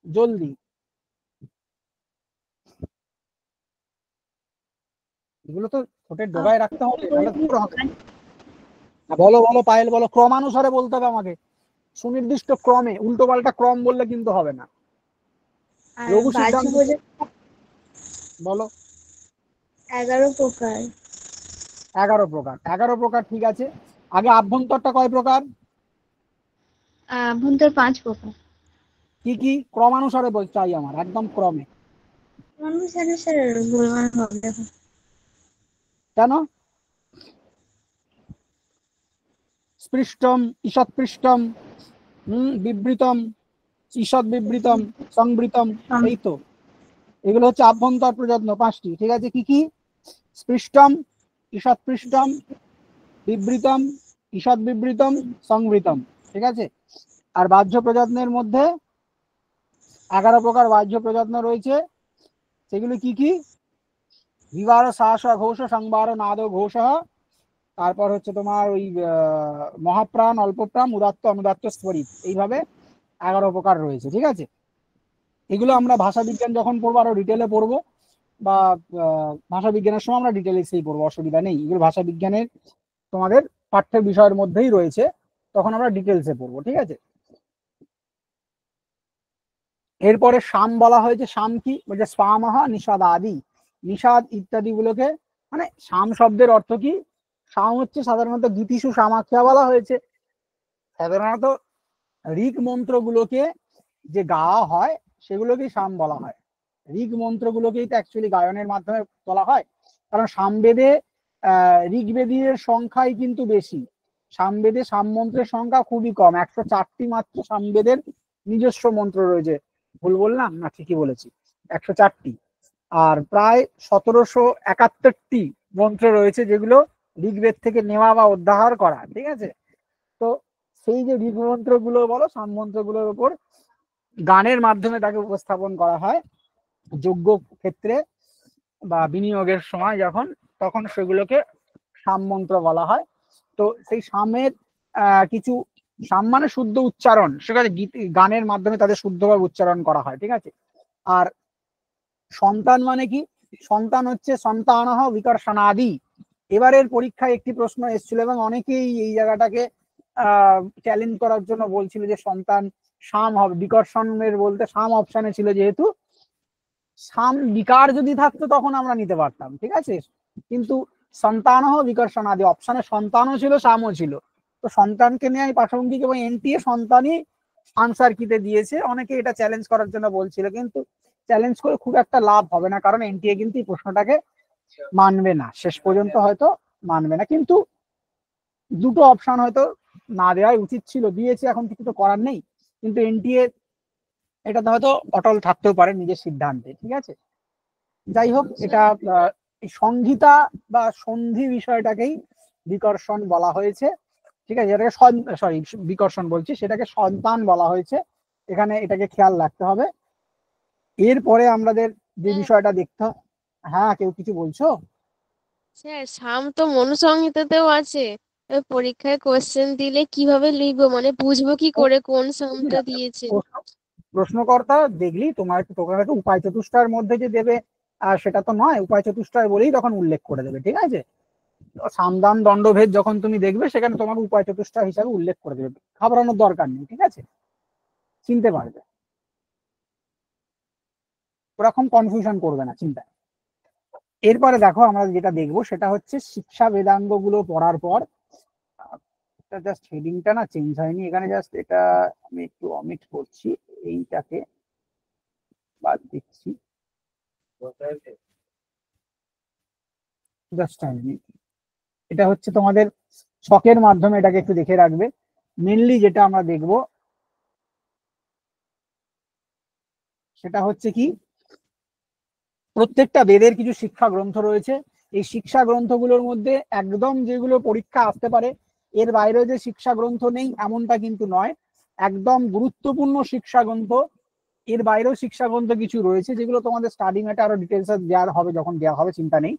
জলদি। এগুলো তো ঠোঁটের ডগায় রাখতে হবে, নাহলে ধরতে হবে। বলো বলো পায়েল, বলো। ক্রমানুসারে বলতে হবে আমাকে, সুনির্দিষ্ট ক্রমে, উল্টো পাল্টা ক্রম বললে কিন্তু হবে না। আর লঘু বাহ্য সিদ্ধান্ত প্রযত্ন বলো। 11 প্রকার। 11 প্রকার, 11 প্রকার, ঠিক আছে। আগে আভ্যন্তরটা কয় প্রকার, অভ্যন্তর 5 প্রকার। কি কি, ক্রমানুসারে চাই আমার, একদম ক্রমে। অনুসারে স্যার গোলমাল হবে এখন। কেন, স্পৃষ্টম, ঈষৎপৃষ্টম, বিবৃতম, ঈষৎ বিবৃতম, সংবৃতম, এই তো। এগুলো হচ্ছে আভ্যন্তর প্রযত্ন 5টি। ঠিক আছে, কি কি, স্পৃষ্টম, ঈষৎপৃষ্টম, বিবৃতম, ঈষৎ বিবৃতম, সংবৃতম। ঠিক আছে, আর বাহ্য প্রযত্নের মধ্যে 11 প্রকার বাহ্য প্রযত্ন রয়েছে। সেগুলো কি কি, বিবার, শ্বাস, ঘোষ, সংবার, নাদ, ঘোষ। তারপর হচ্ছে তোমার ওই মহাপ্রাণ, অল্পপ্রাণ, উদাত্ত, অনুদাত্ত, স্ফরিত, এইভাবে 11 প্রকার রয়েছে। ঠিক আছে, এগুলো আমরা ভাষা বিজ্ঞান যখন পড়বো আরো ডিটেলে পড়বো, বা ভাষা বিজ্ঞানের সময় আমরা ডিটেলে সেই পড়বো, অসুবিধা নেই। এগুলো ভাষা বিজ্ঞানের তোমাদের পাঠ্যের বিষয়ের মধ্যেই রয়েছে, তখন আমরা ডিটেলসে পড়বো। ঠিক আছে, এরপরে সাম বলা হয়েছে। সাম কি, বলছে স্বামহা নিষাদ আদি, নিষাদ ইত্যাদি গুলোকে, মানে সাম শব্দের অর্থ কি, সাম হচ্ছে সাধারণত গীতিসু সামাখ্যা বলা হয়েছে। সাধারণত ঋগ মন্ত্রগুলোকে যে গাওয়া হয় সেগুলোকেই সাম বলা হয়। ঋগ মন্ত্রগুলোকেই তো অ্যাকচুয়ালি গায়নের মাধ্যমে বলা হয়, কারণ সামবেদে ঋগ্বেদীর সংখ্যাই কিন্তু বেশি। সামবেদে সাম মন্ত্রের সংখ্যা খুবই কম, 104টি মাত্র সামবেদের নিজস্ব মন্ত্র রয়েছে। ভুল বললাম না, ঠিকই বলেছি, 104টি। আর প্রায় 1771টি মন্ত্র রয়েছে যেগুলো ঋগ্বেদ থেকে নেওয়া বা অধ্যাহার করা। ঠিক আছে, তো সেই যে ঋগ মন্ত্রগুলো বলো, সাম মন্ত্রগুলোর উপর গানের মাধ্যমে তাকে উপস্থাপন করা হয় যজ্ঞ ক্ষেত্রে বা বিনিয়োগের সময়, যখন তখন সেগুলোকে সামমন্ত্র বলা হয়। তো সেই সামের কিছু সাম মানে শুদ্ধ উচ্চারণ, সেখানে গানের মাধ্যমে তাদের শুদ্ধভাবে উচ্চারণ করা হয়, ঠিক আছে। আর সন্তান মানে কি? সন্তান হচ্ছে সন্তানহ বিকর্ষণাদি। এবারের পরীক্ষায় একটি প্রশ্ন এসেছিল এবং অনেকেই এই জায়গাটাকে চ্যালেঞ্জ করার জন্য বলছিল যে সন্তান সাম হবে, বিকর্ষণের বলতে সাম অপশনে ছিল, যেহেতু সাম বিকার যদি থাকতো তখন আমরা নিতে পারতাম, ঠিক আছে। কিন্তু সন্তানহ বিকর্ষণাদি অপশনে সন্তানও ছিল, সামও ছিল। তো সন্তানকে নিয়ে প্রাসঙ্গিক এবং এনটিএ সন্তানই আনসার কিতে দিয়েছে। অনেকে এটা চ্যালেঞ্জ করার জন্য বলছিল, কিন্তু চ্যালেঞ্জ করে খুব একটা লাভ হবে না, কারণ এনটিএ কিন্তু এই প্রশ্নটাকে মানবে না, শেষ পর্যন্ত হয়তো মানবে না। কিন্তু দুটো অপশন হয়তো না দেওয়াই উচিত ছিল, দিয়েছে, এখন কিছু তো করার নেই। কিন্তু এনটিএ এটাতে হয়তো অটল থাকতেও পারে নিজের সিদ্ধান্তে, ঠিক আছে। যাই হোক, এটা এই সংহিতা বা সন্ধি বিষয়টাকেই বিকর্ষণ বলা হয়েছে, ঠিক আছে। এটাকে সরি বিকর্ষণ বলছি, সেটাকে সন্তান বলা হয়েছে এখানে, এটাকে খেয়াল রাখতে হবে। এরপরে আমাদের যে বিষয়টা দেখতে, হ্যাঁ কেউ কিছু বলছো? স্যার সাম তো মনুসংহিতাতেও আছে, পরীক্ষায় কোশ্চেন দিলে কিভাবে লিখবো, মানে বুঝবো কি করে কোন সামটা দিয়েছে? প্রশ্নকর্তা দেখলি তোমাকে উপায় চতুষ্টার মধ্যে যে দেবে সেটা তো নয়, উপায় চতুষ্টায় বলেই তখন উল্লেখ করে দেবে, ঠিক আছে। সামদান দণ্ডভেদ যখন তুমি দেখবে সেখানে তোমাকে উপায় চতুষ্টা হিসাবে উল্লেখ করে দেবে, ঘাবড়ানোর দরকার নেই, ঠিক আছে, চিনতে পারবে, ওরকম কনফিউশন করবে না, চিন্তা। এরপরে দেখো আমরা যেটা দেখবো সেটা হচ্ছে শিক্ষা বেদাঙ্গ গুলো পড়ার পর, জাস্ট হেডিংটা না চেঞ্জ হয়নি এখানে, জাস্ট এটা আমি একটু অমিট করছি, এইটাকে বাদ দিচ্ছি, জাস্ট এটা হচ্ছে তোমাদের শখের মাধ্যমে এটাকে একটু দেখে রাখবে। মেনলি যেটা আমরা দেখবো সেটা হচ্ছে কি, প্রত্যেকটা বেদের কিছু শিক্ষা গ্রন্থ রয়েছে। এই শিক্ষা গ্রন্থগুলোর মধ্যে একদম যেগুলো পরীক্ষা আসতে পারে, এর বাইরে যে শিক্ষা গ্রন্থ নেই এমনটা কিন্তু নয়। একদম গুরুত্বপূর্ণ শিক্ষা গ্রন্থ, এর বাইরেও শিক্ষা গ্রন্থ কিছু রয়েছে যেগুলো তোমাদের স্টাডি ম্যাটে আরো ডিটেলস দেওয়া হবে, যখন দেওয়া হবে চিন্তা নেই।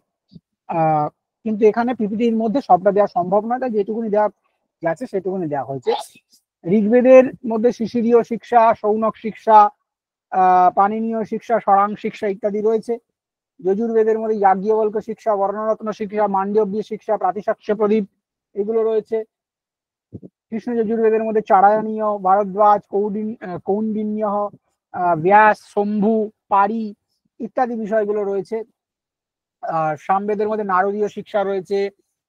কিন্তু এখানে পিপিটির মধ্যে সবটা দেওয়া সম্ভব নয়, তাই যেটুকুনি দেওয়া গেছে সেটুকুনি দেওয়া হয়েছে। ঋগ্বেদের মধ্যে শিশিরীয় শিক্ষা, সৌনক শিক্ষা, পাণিনীয় শিক্ষা, সরাং শিক্ষা ইত্যাদি রয়েছে। যজুর্বেদের মধ্যে যাজ্ঞবল্ক্য শিক্ষা, বর্ণরত্ন শিক্ষা, মান্ডব্য শিক্ষা, প্রাতিশাক্ষ্য প্রদীপ এগুলো রয়েছে। কৃষ্ণ যজুর্বেদের মধ্যে চারায়ণীয়, ভারদ্বাজ, কৌন্ডিন্য, ব্যাস, শম্ভু, পারি ইত্যাদি বিষয়গুলো রয়েছে। সামবেদের মধ্যে নারদীয় শিক্ষা রয়েছে,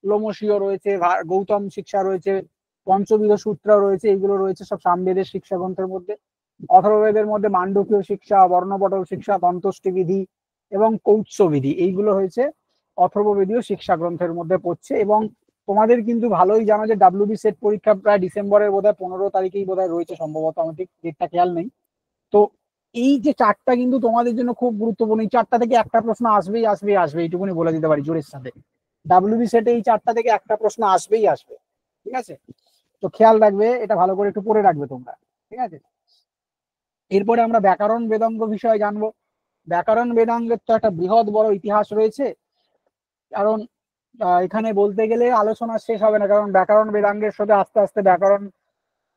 লোমসীয় রয়েছে, গৌতম শিক্ষা রয়েছে, পঞ্চবিধ সূত্র রয়েছে, এইগুলো রয়েছে সব সামবেদের শিক্ষা গ্রন্থের মধ্যে। অথর্ববেদের মধ্যে মান্ডুকীয় শিক্ষা, বর্ণপটল শিক্ষা, দন্তষ্টি বিধি এবং কৌৎস বিধি, এইগুলো হয়েছে অথর্ববেদীয় শিক্ষা গ্রন্থের মধ্যে পড়ছে। এবং তোমাদের কিন্তু ভালোই জানো যে ডাব্লিউবি সেট পরীক্ষা প্রায় ডিসেম্বরের বোধহয় 15 তারিখেই বোধহয় রয়েছে সম্ভবত, আমার ঠিক ডেটটা খেয়াল নেই। তো এই যে চারটা কিন্তু তোমাদের জন্য খুব গুরুত্বপূর্ণ, এই চারটা থেকে একটা প্রশ্ন আসবেই আসবে আসবে, এইটুকুনি বলে দিতে পারি জোরের সাথে। ডাব্লিউবি সেটে এই চারটা থেকে একটা প্রশ্ন আসবেই আসবে, ঠিক আছে। তো খেয়াল রাখবে, এটা ভালো করে একটু পড়ে রাখবে তোমরা, ঠিক আছে। এরপরে আমরা ব্যাকরণ বেদাঙ্গ বিষয়ে জানবো। ব্যাকরণ বেদাঙ্গের তো একটা বৃহৎ বড় ইতিহাস রয়েছে, কারণ এখানে বলতে গেলে আলোচনা শেষ হবে না, কারণ ব্যাকরণ বেদাঙ্গের সাথে আস্তে আস্তে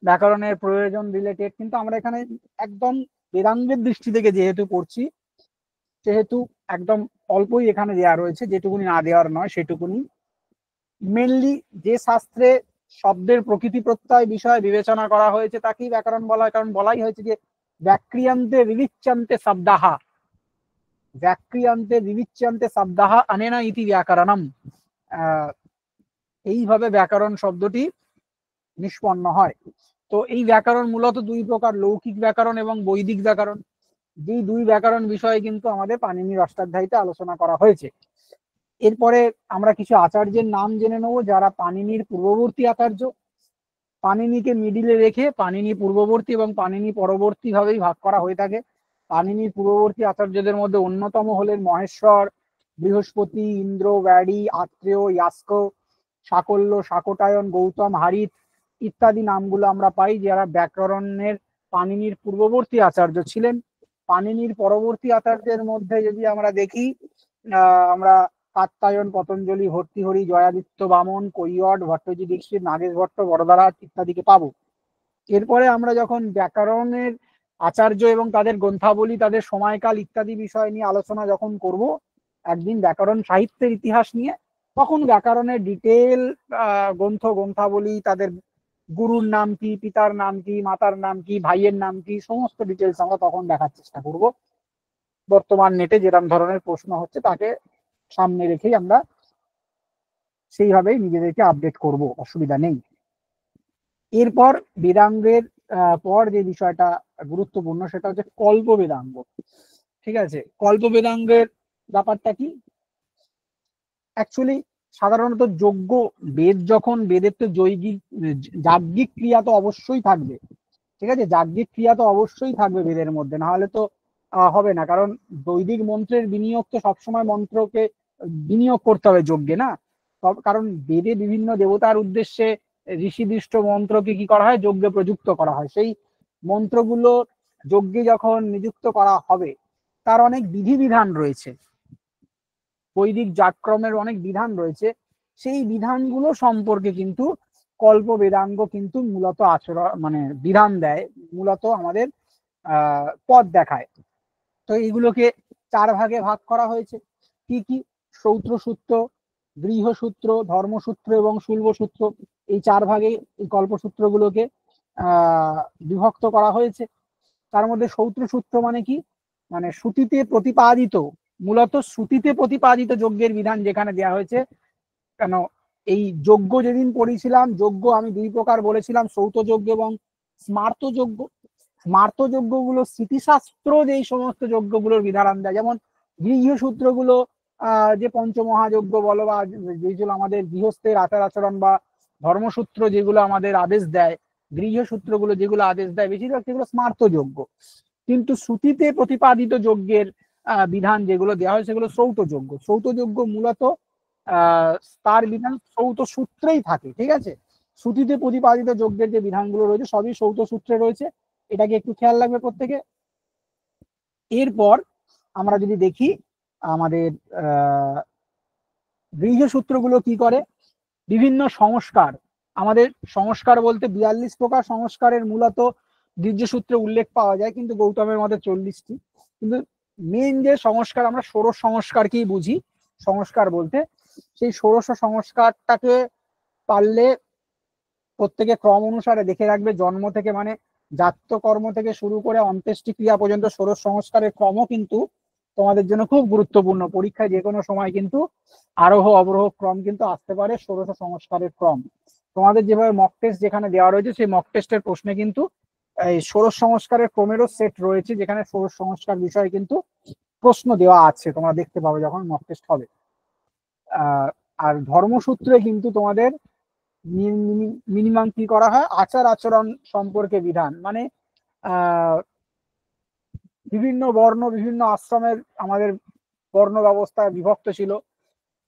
ব্যাকরণের প্রয়োজন রিলেটেড। কিন্তু আমরা এখানে একদম বেদাঙ্গের দৃষ্টি থেকে যেহেতু পড়ছি, সেহেতু একদম অল্পই এখানে দেওয়া রয়েছে, যেটুকুনি না দেওয়ার নয় সেটুকুনি। মেনলি যে শাস্ত্রে শব্দের প্রকৃতি প্রত্যয় বিষয় বিবেচনা করা হয়েছে তাকেই ব্যাকরণ বলা হয়, কারণ বলাই হয়েছে যে ব্যাক্রিয়ান্তে বিবিচ্যান্তে শব্দাহা, ব্যাক্রিয়ান্তে বিবিচ্যান্তে শব্দাহা অনেনা ইতি ব্যাকরণম। এইভাবে ব্যাকরণ শব্দটি নিষ্পন্ন হয়। তো এই ব্যাকরণ মূলত দুই প্রকার, লৌকিক ব্যাকরণ এবং বৈদিক ব্যাকরণ। যেই দুই ব্যাকরণ বিষয়ে কিন্তু আমাদের পাণিনির অষ্টাধ্যায়ীতে আলোচনা করা হয়েছে। এরপরে আমরা কিছু আচার্যের নাম জেনে নেব যারা পাণিনির পূর্ববর্তী আচার্য। পাণিনিকে মিডিলে রেখে পাণিনি পূর্ববর্তী এবং পাণিনি পরবর্তী ভাবেই ভাগ করা হয়ে থাকে। পাণিনির পূর্ববর্তী আচার্যদের মধ্যে অন্যতম হলেন মহেশ্বর, বৃহস্পতি, ইন্দ্র, ব্যাডি, আত্রেয়, ইয়াস্ক, সাকল্য, শাকটায়ন, গৌতম, হারিত ইত্যাদি নামগুলো আমরা পাই, যারা ব্যাকরণের পাণিনির পূর্ববর্তী আচার্য ছিলেন। পাণিনির পরবর্তী আচার্যের মধ্যে যদি আমরা দেখি, আমরা কাত্যায়ন, পতঞ্জলি, ভর্তৃহরি, জয়াদিত্য বামন, কৈয়ট, ভট্টজি দীক্ষিত, নাগেশ ভট্ট, বরদারা ইত্যাদিকে পাবো। এরপরে আমরা যখন ব্যাকরণের আচার্য এবং তাদের গ্রন্থাবলী, তাদের সময়কাল ইত্যাদি বিষয় নিয়ে আলোচনা যখন করব একদিন ব্যাকরণ সাহিত্যের ইতিহাস নিয়ে, তখন ব্যাকরণের ডিটেল গ্রন্থাবলী, তাদের গুরুর নাম কি, পিতার নাম কি, মাতার নাম কি, ভাইয়ের নাম কি, সমস্ত ডিটেলস আমরা তখন দেখার চেষ্টা করব। বর্তমান নেটে যেরকম ধরনের প্রশ্ন হচ্ছে তাকে সামনে রেখেই আমরা সেইভাবেই নিজেদেরকে আপডেট করব, অসুবিধা নেই। এরপর বেদাঙ্গের পর যে বিষয়টা গুরুত্বপূর্ণ সেটা হচ্ছে কল্প বেদাঙ্গ। ঠিক আছে, কল্প বেদাঙ্গের ব্যাপারটা কি? অ্যাকচুয়ালি সাধারণত যজ্ঞ, বেদ যখন, বেদের তো যাজ্ঞিক ক্রিয়া তো অবশ্যই থাকবে। ঠিক আছে, যাজ্ঞিক ক্রিয়া তো অবশ্যই থাকবে বেদের মধ্যে, না হলে তো হবে না। কারণ বৈদিক মন্ত্রের বিনিয়োগ তো সবসময় মন্ত্রকে বিনিয়োগ করতে হবে যজ্ঞে, না? কারণ বেদে বিভিন্ন দেবতার উদ্দেশ্যে ঋষিদৃষ্ট মন্ত্রকে কি করা হয়, যজ্ঞে প্রযুক্ত করা হয়। সেই মন্ত্রগুলো যজ্ঞে যখন নিযুক্ত করা হবে তার অনেক বিধিবিধান রয়েছে, বৈদিক যাগক্রমের অনেক বিধান রয়েছে। সেই বিধানগুলো সম্পর্কে কিন্তু কল্প বেদাঙ্গ কিন্তু মূলত আচরণ মানে বিধান দেয়, মূলত আমাদের পথ দেখায়। তো এইগুলোকে 4 ভাগে ভাগ করা হয়েছে। কি কি? সৌত্রসূত্র, গৃহসূত্র, ধর্মসূত্র এবং শুল্বসূত্র, এই 4 ভাগে এই কল্পসূত্রগুলোকে বিভক্ত করা হয়েছে। তার মধ্যে সৌত্রসূত্র মানে কি? মানে শ্রুতিতে প্রতিপাদিত, মূলত শ্রুতিতে প্রতিপাদিত যজ্ঞের বিধান যেখানে দেওয়া হয়েছে। কেন এই যজ্ঞ যেদিন পড়েছিলাম, যজ্ঞ আমি 2 প্রকার বলেছিলাম, শ্রৌত যজ্ঞ এবং স্মার্ত যজ্ঞ। স্মার্ত যজ্ঞগুলো স্মৃতিশাস্ত্র যেই সমস্ত যজ্ঞগুলোর বিধান দেয়, যেমন গৃহসূত্রগুলো যে পঞ্চমহাযজ্ঞ বলো, বা যেগুলো আমাদের গৃহস্থের আচার আচরণ, বা ধর্মসূত্র যেগুলো আমাদের আদেশ দেয়, গৃহসূত্রগুলো যেগুলো আদেশ দেয়, বেশিরভাগ সেগুলো স্মার্ত যজ্ঞ। কিন্তু শ্রুতিতে প্রতিপাদিত যজ্ঞের বিধান যেগুলো দেওয়া হয় সেগুলো শ্রৌত যজ্ঞ। শ্রৌত যজ্ঞ মূলত তার বিধান শ্রৌত সূত্রেই থাকে। ঠিক আছে, শ্রুতিতে প্রতিপাদিত যজ্ঞের যে বিধানগুলো রয়েছে সবই শ্রৌত সূত্রে রয়েছে, এটাকে একটু খেয়াল রাখবে প্রত্যেকে। এরপর আমরা যদি দেখি আমাদের গৃহসূত্রগুলো কি করে, বিভিন্ন সংস্কার, আমাদের সংস্কার বলতে 42 প্রকার সংস্কারের মূলত গৃহসূত্রে উল্লেখ পাওয়া যায়, কিন্তু গৌতমের মতে 40টি। কিন্তু মেন যে সংস্কার, আমরা ষোড়শ সংস্কারকেই বুঝি সংস্কার বলতে। সেই ষোড়শ সংস্কারটাকে পারলে প্রত্যেকে ক্রম অনুসারে দেখে রাখবে, জন্ম থেকে মানে জাতকর্ম থেকে শুরু করে অন্ত্যেষ্টি ক্রিয়া পর্যন্ত ষোড়শ সংস্কারের ক্রমও কিন্তু তোমাদের জন্য খুব গুরুত্বপূর্ণ। পরীক্ষায় যে কোনো সময় কিন্তু আরোহ অবরোহ ক্রম কিন্তু আসতে পারে, ষোড়শ সংস্কারের ক্রম। তোমাদের যেভাবে মক টেস্ট যেখানে দেওয়া রয়েছে, সেই মক টেস্টের প্রশ্নে কিন্তু এই ষোড়শ সংস্কারের ক্রমেরও সেট রয়েছে, যেখানে ষোড়শ সংস্কার বিষয়ে কিন্তু প্রশ্ন দেওয়া আছে, তোমরা দেখতে পাবে যখন মক টেস্ট হবে। আর ধর্মসূত্রে কিন্তু তোমাদের মিনিমাম কি করা হয়, আচার আচরণ সম্পর্কে বিধান, মানে বিভিন্ন বর্ণ, বিভিন্ন আশ্রমের আমাদের বর্ণ ব্যবস্থায় বিভক্ত ছিল,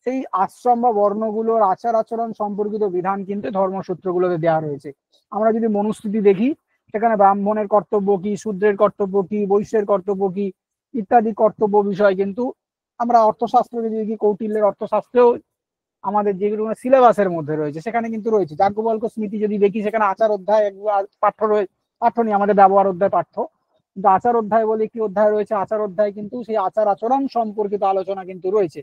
সেই আশ্রম বা বর্ণগুলোর আচার আচরণ সম্পর্কিত বিধান কিন্তু ধর্মসূত্রগুলোতে দেওয়া রয়েছে। আমরা যদি মনুস্মৃতি দেখি, সেখানে ব্রাহ্মণের কর্তব্য কি, শূদ্রের কর্তব্য কি, বৈশ্যের কর্তব্য কি ইত্যাদি কর্তব্য বিষয় কিন্তু আমরা অর্থশাস্ত্র যদি দেখি, কৌটিল্যের অর্থশাস্ত্রেও আমাদের যেগুলো সিলেবাসের মধ্যে রয়েছে সেখানে কিন্তু রয়েছে। যাজ্ঞবল্ক্য স্মৃতি যদি দেখি, সেখানে আচার অধ্যায় পাঠ্য রয়েছে, পাঠ্য নিয়ে আমাদের ব্যবহার অধ্যায় পাঠ্য, কিন্তু আচার অধ্যায় বলে একটি অধ্যায় রয়েছে, আচার অধ্যায় কিন্তু সেই আচার আচরণ সম্পর্কিত আলোচনা কিন্তু রয়েছে।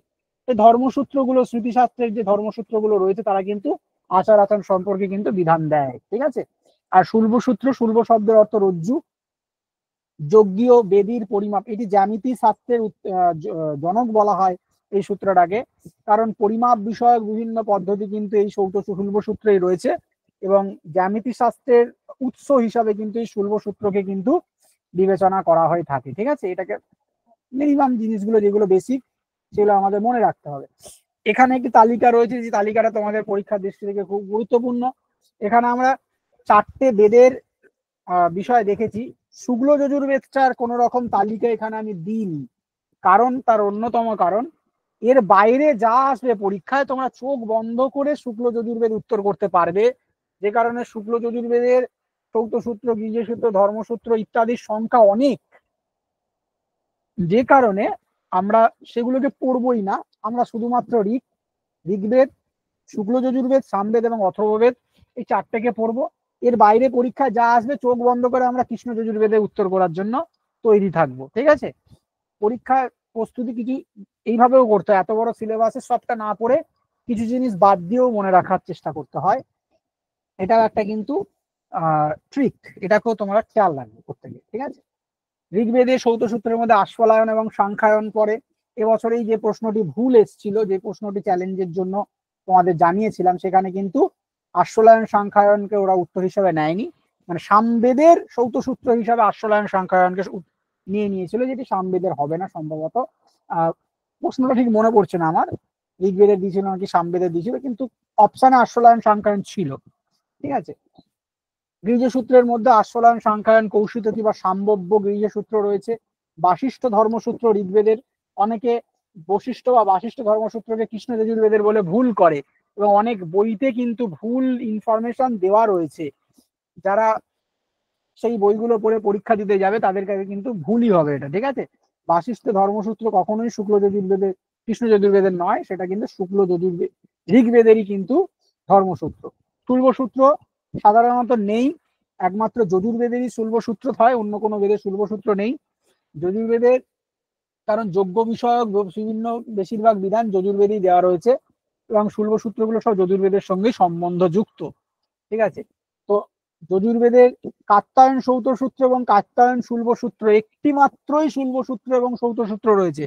এই ধর্মসূত্রগুলো, স্মৃতিশাস্ত্রের যে ধর্মসূত্রগুলো রয়েছে তারা কিন্তু আচার আচরণ সম্পর্কে কিন্তু বিধান দেয়। ঠিক আছে, আর শুল্বসূত্র, শুল্ব শব্দের অর্থ রজ্জু, যজ্ঞীয় বেদির পরিমাপ, এটি জ্যামিতি শাস্ত্রের জনক বলা হয় এই সূত্রটাকে, কারণ পরিমাপ বিষয়ক বিভিন্ন পদ্ধতি কিন্তু এই শুল্বসূত্রেই রয়েছে, এবং জ্যামিতি শাস্ত্রের উৎস হিসাবে কিন্তু এই শুল্বসূত্রকে কিন্তু বিবেচনা করা হয়ে থাকে। ঠিক আছে, এটাকে মিনিমাম জিনিসগুলো যেগুলো বেসিক সেগুলো আমাদের মনে রাখতে হবে। এখানে একটি তালিকা রয়েছে, যে তালিকাটা তোমাদের পরীক্ষার দৃষ্টি থেকে খুব গুরুত্বপূর্ণ। এখানে আমরা 4টে বেদের বিষয় দেখেছি। শুক্ল যজুর্বেদটার কোন রকম তালিকা এখানে আমি দিইনি, কারণ তার অন্যতম কারণ এর বাইরে যা আসবে পরীক্ষায় তোমরা চোখ বন্ধ করে শুক্ল যজুর্বেদ উত্তর করতে পারবে, যে কারণে শুক্ল যজুর্বেদের শ্রৌত সূত্র, গৃহসূত্র, ধর্মসূত্র ইত্যাদির সংখ্যা অনেক, যে কারণে আমরা সেগুলোকে পড়বই না, আমরা শুধুমাত্র ঋগ্বেদ, শুক্ল যজুর্বেদ, সামবেদ এবং অথর্ববেদ এই চারটেকে পড়বো। এর বাইরে পরীক্ষায় যা আসবে চোখ বন্ধ করে আমরা কৃষ্ণ যজুর্বেদে উত্তর করার জন্য তৈরি থাকবো, ঠিক আছে। পরীক্ষার প্রস্তুতি কিছু এইভাবেও করতে হয়, এত বড় সিলেবাসে সবটা না পড়ে কিছু জিনিস বাদ দিয়েও মনে রাখার চেষ্টা করতে হয়। এটাও একটা কিন্তু ট্রিক, এটাকেও তোমরা খেয়াল রাখবে প্রত্যেকে, ঠিক আছে। ঋগ্বেদে সৌত সূত্রের মধ্যে আশ্বালায়ন এবং সাংখ্যায়ন পড়ে। এবছরেই যে প্রশ্নটি ভুল এসেছিল, যে প্রশ্নটি চ্যালেঞ্জের জন্য তোমাদের জানিয়েছিলাম, সেখানে কিন্তু আশ্বালায়ন সাংখ্যায়নকে ওরা উত্তর হিসেবে নেয়নি, মানে সামবেদের সৌত সূত্র হিসাবে আশ্বালায়ন সাংখ্যায়নকে নিয়ে নিয়েছিল, যেটি সামবেদের হবে না সম্ভবত। প্রশ্নটা ঠিক মনে পড়ছে না আমার, ঋগ্বেদের দিয়েছিল নাকি সামবেদের দিয়েছিল, কিন্তু অপশানে আশ্বালায়ন সাংখ্যায়ন ছিল, ঠিক আছে। গৃহ্য সূত্রের মধ্যে আশ্বালায়ন সাংখ্যায়ন কৌশিতকি বা সাম্বব্য গৃহ্য সূত্র রয়েছে। বাশিষ্ঠ ধর্মসূত্র ঋগ্বেদের, অনেকে বশিষ্ঠ বা বাশিষ্ঠ ধর্মসূত্রকে কৃষ্ণ যজুর্বেদের বলে ভুল করে, এবং অনেক বইতে কিন্তু ভুল ইনফরমেশন দেওয়া রয়েছে। যারা সেই বইগুলো পড়ে পরীক্ষা দিতে যাবে তাদের কাছে কিন্তু ভুলই হবে এটা, ঠিক আছে। বাশিষ্ঠ ধর্মসূত্র কখনোই শুক্ল যজুর্বেদের, কৃষ্ণ যজুর্বেদের নয়, সেটা কিন্তু শুক্ল যজুর্বেদ ঋগ্বেদেরই কিন্তু ধর্মসূত্র। শুল্বসূত্র সাধারণত নেই, একমাত্র যজুর্বেদেরই শুল্বসূত্র হয়, অন্য কোনো বেদের শুল্বসূত্র নেই যজুর্বেদের, কারণ যজ্ঞ বিষয়ক বিভিন্ন বেশিরভাগ বিধান যজুর্বেদেই দেওয়া রয়েছে, এবং শুল্বসূত্রগুলো সব যজুর্বেদের সঙ্গে সম্বন্ধযুক্ত, ঠিক আছে। তো যজুর্বেদের কাত্যায়ন সৌত সূত্র এবং কাত্যায়ন শুল্বসূত্র, একটি মাত্রই শুল্বসূত্র এবং সৌত সূত্র রয়েছে।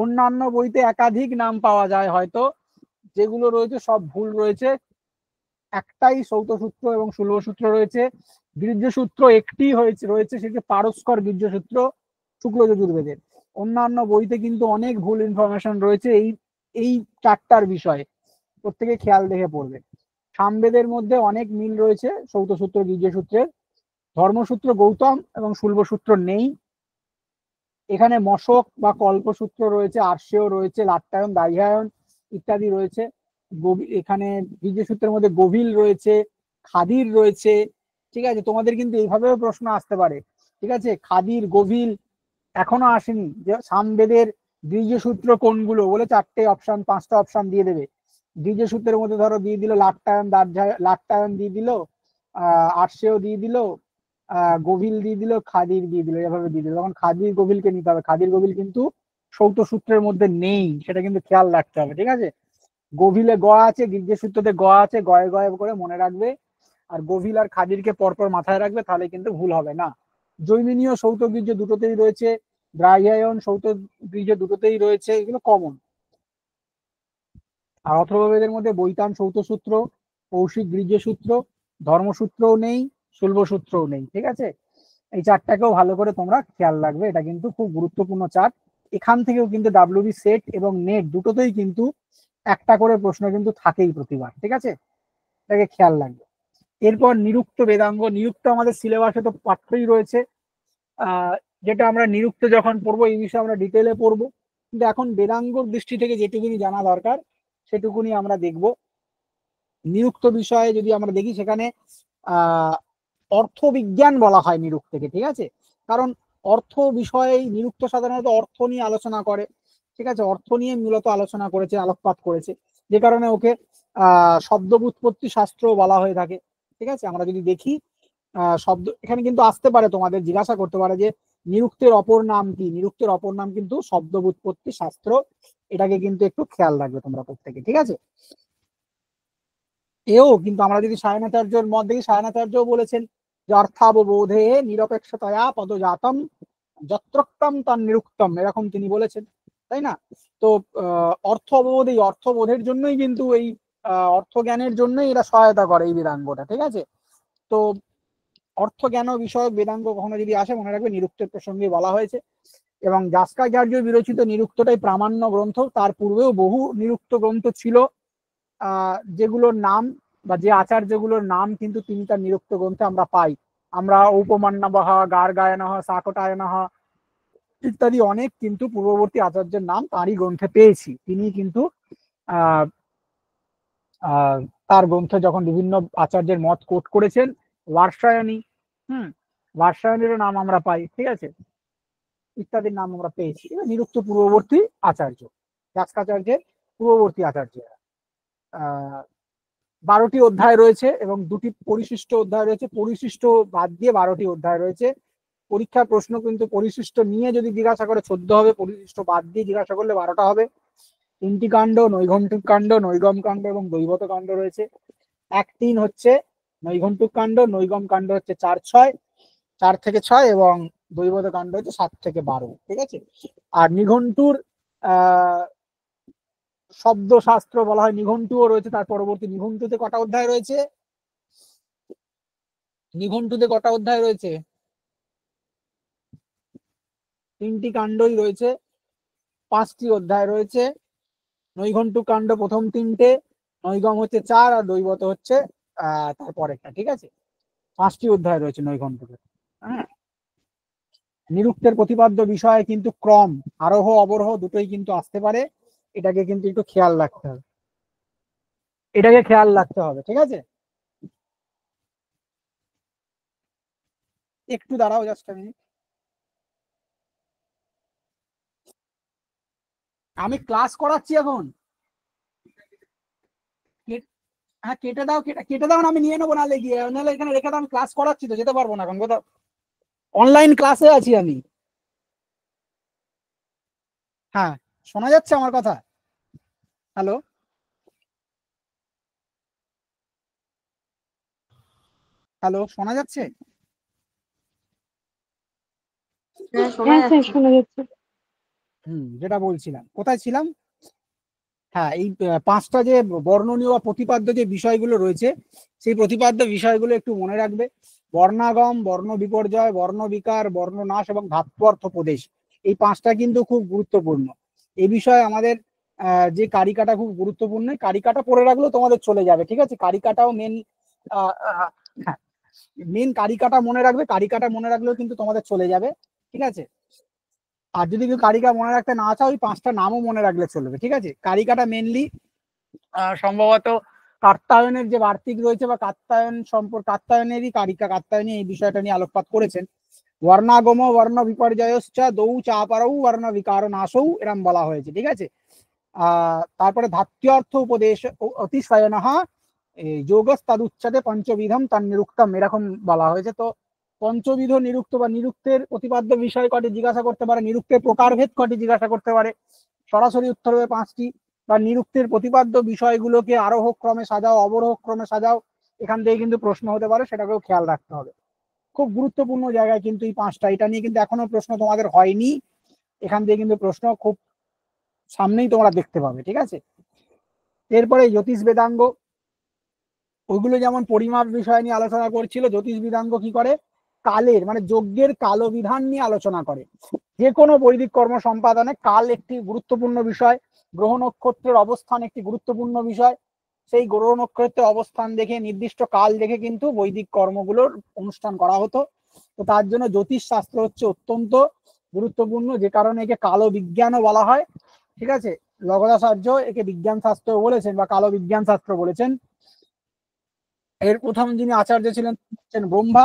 অন্যান্য বইতে একাধিক নাম পাওয়া যায়, হয়তো যেগুলো রয়েছে সব ভুল রয়েছে, একটাই সৌত সূত্র এবং শুল্বসূত্র রয়েছে। গৃহ্য সূত্র একটি রয়েছে, সেটি পারস্কর গৃহ্য সূত্র শুক্ল যজুর্বেদের। অন্যান্য বইতে কিন্তু অনেক ভুল ইনফরমেশন রয়েছে এই চারটার বিষয়ে, প্রত্যেকে খেয়াল দেখে পড়বে। সামবেদের মধ্যে অনেক মিল রয়েছে সৌত সূত্র গৃহ্য সূত্রের। ধর্মসূত্র গৌতম এবং শুল্বসূত্র নেই। এখানে মশক বা কল্পসূত্র রয়েছে, আর্ষেয় রয়েছে, লাট্টায়ন, দাহ্যায়ন ইত্যাদি রয়েছে। এখানে গৃহ্য সূত্রের মধ্যে গভীল রয়েছে, খাদির রয়েছে, ঠিক আছে। তোমাদের কিন্তু এইভাবেও প্রশ্ন আসতে পারে, ঠিক আছে। খাদির, গভীল এখনো আসেনি, যে সামবেদের গৃহ্য সূত্র কোনগুলো বলে 4টে অপশন 5টা অপশন দিয়ে দেবে। গৃহ্য সূত্রের মধ্যে ধরো দিয়ে দিল লাট্টায়ন, লাট্টায়ন দিয়ে দিল, আর্ষেয় দিয়ে দিল, গভীল দিয়ে দিল, খাদির দিয়ে দিল, এভাবে দিয়ে দিল। তখন খাদির গভীলকে নিতে হবে, খাদির গভীল কিন্তু সৌত সূত্রের মধ্যে নেই, সেটা কিন্তু খেয়াল রাখতে হবে, ঠিক আছে। গভীলে গ আছে, গৃহ্য সূত্রতে গ আছে, গয়ে গয়ে করে মনে রাখবে, আর গভীল আর খাদিরকে পরপর মাথায় রাখবে, তাহলে কিন্তু ভুল হবে না। জৈমিনীয় সৌত গৃহ্য দুটোতেই রয়েছে, দ্রাঘ্যায়ন সৌত গৃহ্য দুটোতেই রয়েছে, এগুলো কমন। আর অথর্ববেদের মধ্যে বৈতান সৌত সূত্র, কৌশিক গৃহ্য সূত্র, ধর্মসূত্রও নেই, শুল্বসূত্রও নেই, ঠিক আছে। এই চারটাকেও ভালো করে তোমরা খেয়াল রাখবে, এটা কিন্তু খুব গুরুত্বপূর্ণ চার্ট। এখান থেকেও কিন্তু ডাব্লিউবি সেট এবং নেট দুটোতেই কিন্তু একটা করে প্রশ্ন কিন্তু থাকেই প্রতিবার, ঠিক আছে, এটাকে খেয়াল রাখবে। এরপর নিরুক্ত বেদাঙ্গ, নিরুক্ত আমাদের সিলেবাসে তো পাঠ্যই রয়েছে, যেটা আমরা নিরুক্ত যখন পড়বো এই বিষয়ে আমরা ডিটেলে পড়বো, কিন্তু এখন বেদাঙ্গর দৃষ্টি থেকে যেটুকুনি জানা দরকার সেটুকুনি আমরা দেখব। নিরুক্ত বিষয়ে যদি আমরা দেখি, সেখানে অর্থবিজ্ঞান বলা হয় নিরুক্তকে, ঠিক আছে, কারণ অর্থ বিষয়ে নিরুক্ত সাধারণত অর্থ নিয়ে আলোচনা করে, ঠিক আছে, অর্থ নিয়ে মূলত আলোচনা করেছে, আলোকপাত করেছে, যে কারণে ওকে শব্দ ব্যুৎপত্তি শাস্ত্র বলা হয়ে থাকে, ঠিক আছে। আমরা যদি দেখি শব্দ এখানে কিন্তু আসতে পারে, তোমাদের জিজ্ঞাসা করতে পারে যে নিরুক্তের অপর নাম কি, নিরুক্তের অপর নাম কিন্তু শব্দ ব্যুৎপত্তি শাস্ত্র, এটাকে কিন্তু একটু খেয়াল রাখবে তোমরা প্রত্যেকে, ঠিক আছে। এও কিন্তু আমরা যদি সায়নাচার্যর মত দেখি, সায়নাচার্যও বলেছেন যে অর্থাববোধে নিরপেক্ষতয়া পদজাতম যত্রোক্তম তার নিরুক্তম, এরকম তিনি বলেছেন, তাই না। তো অর্থ অববোধ, এই অর্থবোধের জন্যই কিন্তু এই অর্থ জ্ঞানের জন্যই এরা সহায়তা করে এই বেদাঙ্গটা, ঠিক আছে। তো অর্থ জ্ঞান বিষয়ক বেদাঙ্গ কখনো যদি আসে, মনে রাখবে নিরুক্তের প্রসঙ্গে বলা হয়েছে। এবং যাস্কাচার্য বিরচিত নিরুক্তটাই প্রামাণ্য গ্রন্থ, তার পূর্বেও বহু নিরুক্ত গ্রন্থ ছিল, যেগুলোর নাম বা যে আচার্যগুলোর নাম কিন্তু তিনি তার নিরুক্ত গ্রন্থে আমরা পাই। আমরা ঔপমান্যবহ, গার্গায়নহ, শাকটায়নহ ইত্যাদি অনেক কিন্তু পূর্ববর্তী আচার্যের নাম তারই গ্রন্থে পেয়েছি। তিনি কিন্তু তার গ্রন্থে যখন বিভিন্ন আচার্যের মত কোট করেছেন, বার্ষায়নী, বার্ষায়নীরও নাম আমরা পাই, ঠিক আছে, ইত্যাদির নাম আমরা পেয়েছি। নিরুক্ত পূর্ববর্তী আচার্য, যাস্কাচার্যের পূর্ববর্তী আচার্যেরা। 12টি অধ্যায় রয়েছে এবং 2টি পরিশিষ্ট অধ্যায় রয়েছে। পরিশিষ্ট বাদ দিয়ে 12টি অধ্যায় রয়েছে। পরীক্ষার প্রশ্ন কিন্তু পরিশিষ্ট নিয়ে যদি জিজ্ঞাসা করে 14 হবে, পরিশিষ্ট বাদ দিয়ে জিজ্ঞাসা করলে 12টা হবে। 3টি কাণ্ড, নৈঘণ্টিক কাণ্ড, নৈগম কাণ্ড এবং দৈবত কাণ্ড রয়েছে। 1-3 হচ্ছে নৈঘণ্টিক কাণ্ড, নৈগম কাণ্ড হচ্ছে 4 থেকে 6 এবং দৈবত কাণ্ড হচ্ছে 7 থেকে 12। ঠিক আছে। আর নিঘণ্টুর শব্দ শাস্ত্র বলা হয়, নিঘণ্টুও রয়েছে। তার পরবর্তী নিঘণ্টুতে কটা অধ্যায় রয়েছে? নিঘণ্টুতে কটা অধ্যায় রয়েছে? 3টি কাণ্ডই রয়েছে, 5টি অধ্যায় রয়েছে। নৈঘণ্টু কাণ্ড প্রথম 3টে, নৈগম হচ্ছে 4 আর দৈবত হচ্ছে তারপরেরটা। ঠিক আছে, 5টি অধ্যায় রয়েছে নৈঘণ্টুতে। হ্যাঁ, নিরুক্তের প্রতিপাদ্য বিষয়ে কিন্তু ক্রম আরোহ অবরোহ দুটোই কিন্তু আসতে পারে। এটাকে কিন্তু একটু খেয়াল রাখতে হবে, এটাকে খেয়াল রাখতে হবে। ঠিক আছে, একটু দাঁড়াও, জাস্ট আমি আমি ক্লাস করাচ্ছি এখন। হ্যাঁ, কেটে দাও, কেটে দাও না, আমি নিয়ে নেবো। নাহলে গিয়ে নাহলে এখানে রেখে দাও, আমি ক্লাস করাচ্ছি তো, যেতে পারবো না এখন। কোথাও অনলাইন ক্লাসে আছি আমি। হ্যাঁ, শোনা যাচ্ছে আমার কথা? হ্যালো, হ্যালো, শোনা যাচ্ছে? হ্যাঁ শোনা হ্যাঁ স্যার যাচ্ছে। শোনা যাচ্ছে। যেটা বলছিলাম, কোথায় ছিলাম? হ্যাঁ, এই 5টা যে বর্ণনীয় বা প্রতিপাদ্য যে বিষয়গুলো রয়েছে, সেই প্রতিপাদ্য বিষয়গুলো একটু মনে রাখবে। বর্ণাগম, বর্ণ বিপর্যয়, বর্ণ বিকার, বর্ণ নাশ এবং ধাত্বর্থোপদেশ, এই 5টা কিন্তু খুব গুরুত্বপূর্ণ। এই বিষয়ে আমাদের যে কারিকাটা খুব গুরুত্বপূর্ণ। কারিকাটা পড়ে রাখলেও তোমাদের চলে যাবে। ঠিক আছে, কারিকাটাও মেন। হ্যাঁ, মেন কারিকাটা মনে রাখবে, কারিকাটা মনে রাখলেও কিন্তু তোমাদের চলে যাবে। ঠিক আছে, আর যদি কেউ কারিকা মনে রাখতে না চাও, ওই 5টা নামও মনে রাখলে চলবে। ঠিক আছে, কারিকাটা মেনলি সম্ভবত কাত্যায়নের যে বার্তিক রয়েছে বা কাত্যায়নেরই কারিকা, কাত্যায়নী এই বিষয়টা নিয়ে আলোকপাত করেছেন। বর্ণাগম বর্ণ বিপর্যয়শ্চ দৌ চাপারৌ বর্ণ বিকার নাশৌ, এরম বলা হয়েছে। ঠিক আছে, তারপরে ধাত্যার্থ উপদেশ অতিশয়নঃ যোগস্তাদুচ্চতে পঞ্চবিধম তার নিরুক্তম, এরকম বলা হয়েছে। তো পঞ্চবিধ নিরুক্ত বা নিরুক্তের প্রতিপাদ্য বিষয় কটি জিজ্ঞাসা করতে পারে, নিরুক্তের প্রকারভেদ কটি জিজ্ঞাসা করতে পারে, সরাসরি উত্তর হবে 5টি। বা নিরুক্তের প্রতিপাদ্য বিষয়গুলোকে আরোহ ক্রমে সাজাও, অবরোহ ক্রমে সাজাও, এখান থেকে কিন্তু প্রশ্ন হতে পারে, সেটাকেও খেয়াল রাখতে হবে। খুব গুরুত্বপূর্ণ জায়গায় কিন্তু এই 5টা, এটা নিয়ে কিন্তু এখনো প্রশ্ন তোমাদের হয়নি। এখান থেকে কিন্তু প্রশ্ন খুব সামনেই তোমরা দেখতে পাবে। ঠিক আছে, এরপরে জ্যোতিষ বেদাঙ্গ, ওইগুলো যেমন পরিমাপ বিষয় নিয়ে আলোচনা করছিল, জ্যোতিষ বেদাঙ্গ কি করে, কালের মানে যজ্ঞের কালবিধান নিয়ে আলোচনা করে। যে কোনো বৈদিক কর্ম সম্পাদনে কাল একটি গুরুত্বপূর্ণ বিষয়, গ্রহ নক্ষত্রের অবস্থান একটি গুরুত্বপূর্ণ বিষয়। সেই গ্রহ নক্ষত্রের অবস্থান দেখে, নির্দিষ্ট কাল দেখে কিন্তু বৈদিক কর্মগুলোর অনুষ্ঠান করা হতো। তো তার জন্য জ্যোতিষ শাস্ত্র হচ্ছে অত্যন্ত গুরুত্বপূর্ণ, যে কারণে একে কালো বিজ্ঞানও বলা হয়। ঠিক আছে, লগদাচার্য একে বিজ্ঞান শাস্ত্র বলেছেন বা কালো বিজ্ঞান শাস্ত্র বলেছেন। এর প্রথম যিনি আচার্য ছিলেন ব্রহ্মা।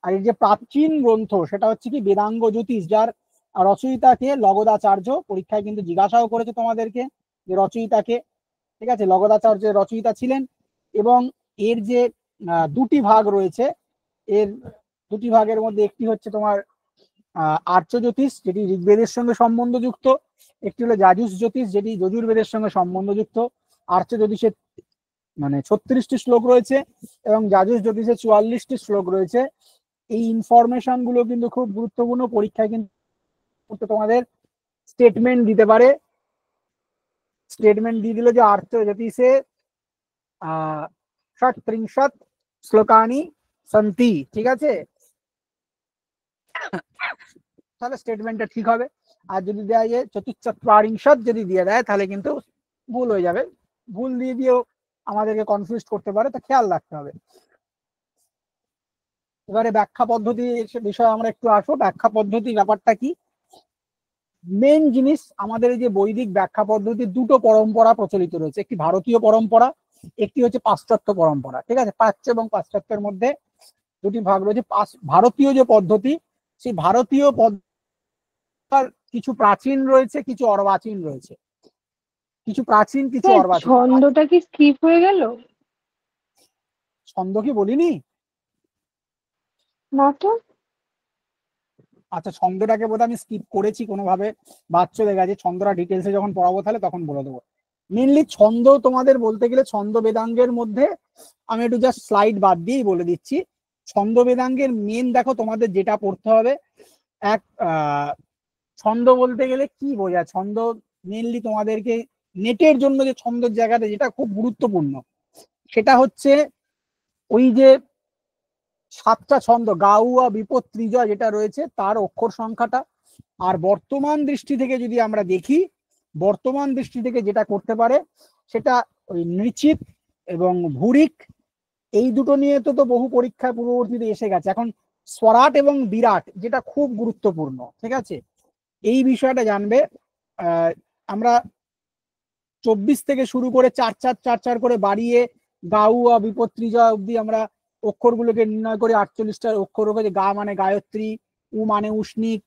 আর এই যে প্রাচীন গ্রন্থ, সেটা হচ্ছে কি বেদাঙ্গ জ্যোতিষ, যার রচয়িতাকে লগদাচার্য। পরীক্ষায় কিন্তু জিজ্ঞাসাও করেছে তোমাদেরকে যে রচয়িতাকে। ঠিক আছে, লগদাচার্যের রচয়িতা ছিলেন। এবং এর যে 2টি ভাগ রয়েছে, এর 2টি ভাগের মধ্যে একটি হচ্ছে তোমার আর্য জ্যোতিষ, যেটি ঋগ্বেদের সঙ্গে সম্বন্ধযুক্ত। একটি হলো যাজুষ জ্যোতিষ, যেটি যজুর্বেদের সঙ্গে সম্বন্ধযুক্ত। আর্য জ্যোতিষের মানে 36টি শ্লোক রয়েছে এবং যাজুষ জ্যোতিষে 44টি শ্লোক রয়েছে। এই ইনফরমেশন গুলো কিন্তু খুব গুরুত্বপূর্ণ। পরীক্ষায় কিন্তু তোমাদের স্টেটমেন্ট দিতে পারে। স্টেটমেন্ট দিয়ে দিল যে আর্য জ্যোতিষে 37 শ্লোকানি সন্তি। ঠিক আছে, তাহলে স্টেটমেন্টটা ঠিক হবে। আর যদি দেয় যে 44 যদি দিয়ে দেয়, তাহলে কিন্তু ভুল হয়ে যাবে। ভুল দিয়ে দিয়েও আমাদেরকে কনফিউজ করতে পারে, তা খেয়াল রাখতে হবে। এবারে ব্যাখ্যা পদ্ধতি বিষয়ে আমরা একটু আসবো। ব্যাখ্যা পদ্ধতি ব্যাপারটা কি? মেন জিনিস, আমাদের এই যে বৈদিক ব্যাখ্যা পদ্ধতির 2টো পরম্পরা প্রচলিত রয়েছে। একটি ভারতীয় পরম্পরা, একটি হচ্ছে পাশ্চাত্য পরম্পরা। ঠিক আছে, প্রাচ্য এবং পাশ্চাত্যের মধ্যে 2টি ভাগ রয়েছে। ভারতীয় যে পদ্ধতি, সেই ভারতীয় পদ্ধতির কিছু প্রাচীন রয়েছে, কিছু অর্বাচীন রয়েছে। কিছু প্রাচীন, কিছু স্যার অর্বাচীন। ছন্দটা কি স্কিপ হয়ে গেল? ছন্দ কি বলিনি? না তো। আচ্ছা, ছন্দটাকে বোধহয় আমি স্কিপ করেছি কোনোভাবে, বাদ চলে গেছে। ছন্দটা ডিটেলসে যখন পড়াবো তাহলে তখন বলে দেবো। মেনলি ছন্দ তোমাদের বলতে গেলে ছন্দ বেদাঙ্গের মধ্যে আমি একটু জাস্ট স্লাইড বাদ দিয়েই বলে দিচ্ছি। ছন্দ বেদাঙ্গের মেন দেখো তোমাদের যেটা পড়তে হবে, এক ছন্দ বলতে গেলে কি বোঝায়, ছন্দ মেনলি তোমাদেরকে নেটের জন্য যে ছন্দের জায়গাটা যেটা খুব গুরুত্বপূর্ণ, সেটা হচ্ছে ওই যে 7টা ছন্দ গাউয়া বিপদ ত্রিজয় যেটা রয়েছে তার অক্ষর সংখ্যাটা। আর বর্তমান দৃষ্টি থেকে যদি আমরা দেখি, বর্তমান দৃষ্টি থেকে যেটা করতে পারে সেটা ওই নৃচিত এবং ভুরিক, এই দুটো নিয়ে তো বহু পরীক্ষায় পূর্ববর্তীতে এসে গেছে। এখন স্বরাট এবং বিরাট যেটা খুব গুরুত্বপূর্ণ, ঠিক আছে, এই বিষয়টা জানবে। আমরা 24 থেকে শুরু করে 4 করে বাড়িয়ে গাউয়া বিপদ ত্রিজয় অব্দি আমরা অক্ষরগুলোকে নির্ণয় করে 48টা অক্ষর রয়েছে। গা মানে গায়ত্রী, উ মানে উষ্ণিক,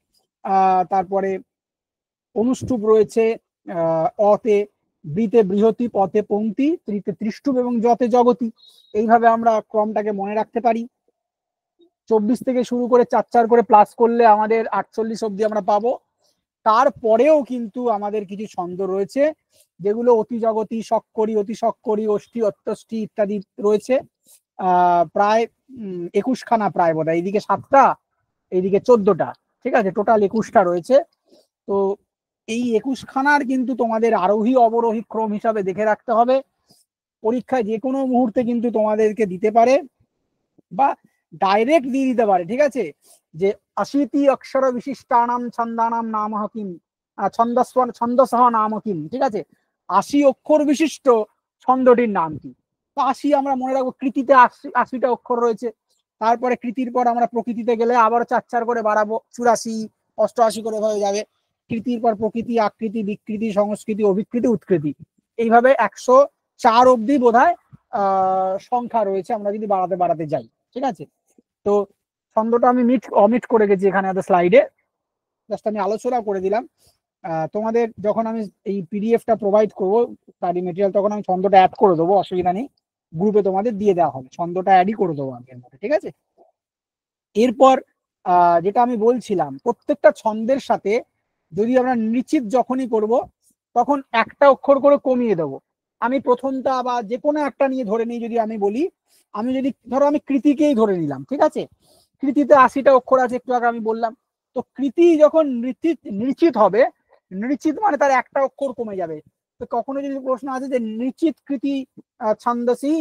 তারপরে অনুষ্টুপ রয়েছে অতে, বৃতে বৃহতি, পথে পংক্তি, ত্রিতে ত্রিষ্টুপ এবং যতে জগতি। এইভাবে আমরা ক্রমটাকে মনে রাখতে পারি। 24 থেকে শুরু করে 4 করে প্লাস করলে আমাদের 48 অব্দি আমরা পাবো। তারপরেও কিন্তু আমাদের কিছু ছন্দ রয়েছে যেগুলো অতি জগতি, শক্করি, অতি শক্করি, অষ্টি, অত্যষ্টি ইত্যাদি রয়েছে। প্রায় 21 খানা প্রায় বোধ হয়, এইদিকে 7টা এইদিকে 14টা, ঠিক আছে, টোটাল 21টা রয়েছে। তো এই 21 খানার কিন্তু তোমাদের আরোহী অবরোহী ক্রম হিসাবে দেখে রাখতে হবে। পরীক্ষায় যে কোনো মুহূর্তে কিন্তু তোমাদেরকে দিতে পারে বা ডাইরেক্ট দিয়ে দিতে পারে, ঠিক আছে, যে 80 অক্ষর বিশিষ্টানাম ছন্দানাম নাম কিম, ছন্দসহ নাম কিম, ঠিক আছে, 80 অক্ষর বিশিষ্ট ছন্দটির নাম কি। তো 80 আমরা মনে রাখবো, কৃতিতে 80টা অক্ষর রয়েছে। তারপরে কৃতির পর আমরা প্রকৃতিতে গেলে আবার 4 করে বাড়াবো, 84 88 করে হয়ে যাবে। কৃতির পর প্রকৃতি, আকৃতি, বিকৃতি, সংস্কৃতি, অভিকৃতি, উৎকৃতি, এইভাবে 104 অব্দি বোধহয় সংখ্যা রয়েছে আমরা যদি বাড়াতে বাড়াতে যাই, ঠিক আছে। তো ছন্দটা আমি অমিট করে গেছি এখানে স্লাইডে, জাস্ট আমি আলোচনা করে দিলাম। তোমাদের যখন আমি এই পিডিএফটা প্রোভাইড করবো স্টাডি মেটেরিয়াল, তখন আমি ছন্দটা অ্যাড করে দেবো, অসুবিধা নেই, গ্রুপে তোমাদের দিয়ে দেওয়া হবে, ছন্দটা অ্যাডই করে দেবো আমি এর মধ্যে, ঠিক আছে। এরপর যেটা আমি বলছিলাম, প্রত্যেকটা ছন্দের সাথে যদি আমরা নিশ্চিত যখনই করব তখন একটা অক্ষর করে কমিয়ে দেবো। আমি প্রথমটা বা যে কোনো একটা নিয়ে ধরে নিই, যদি আমি বলি, আমি যদি ধরো আমি কৃতিকেই ধরে নিলাম, ঠিক আছে, কৃতিতে 80টা অক্ষর আছে, একটু আগে আমি বললাম। তো কৃতি যখন নিশ্চিত হবে, নিশ্চিত মানে তার একটা অক্ষর কমে যাবে। তো কখনো যদি প্রশ্ন আছে যে নিশ্চিত কৃতি ছন্দসি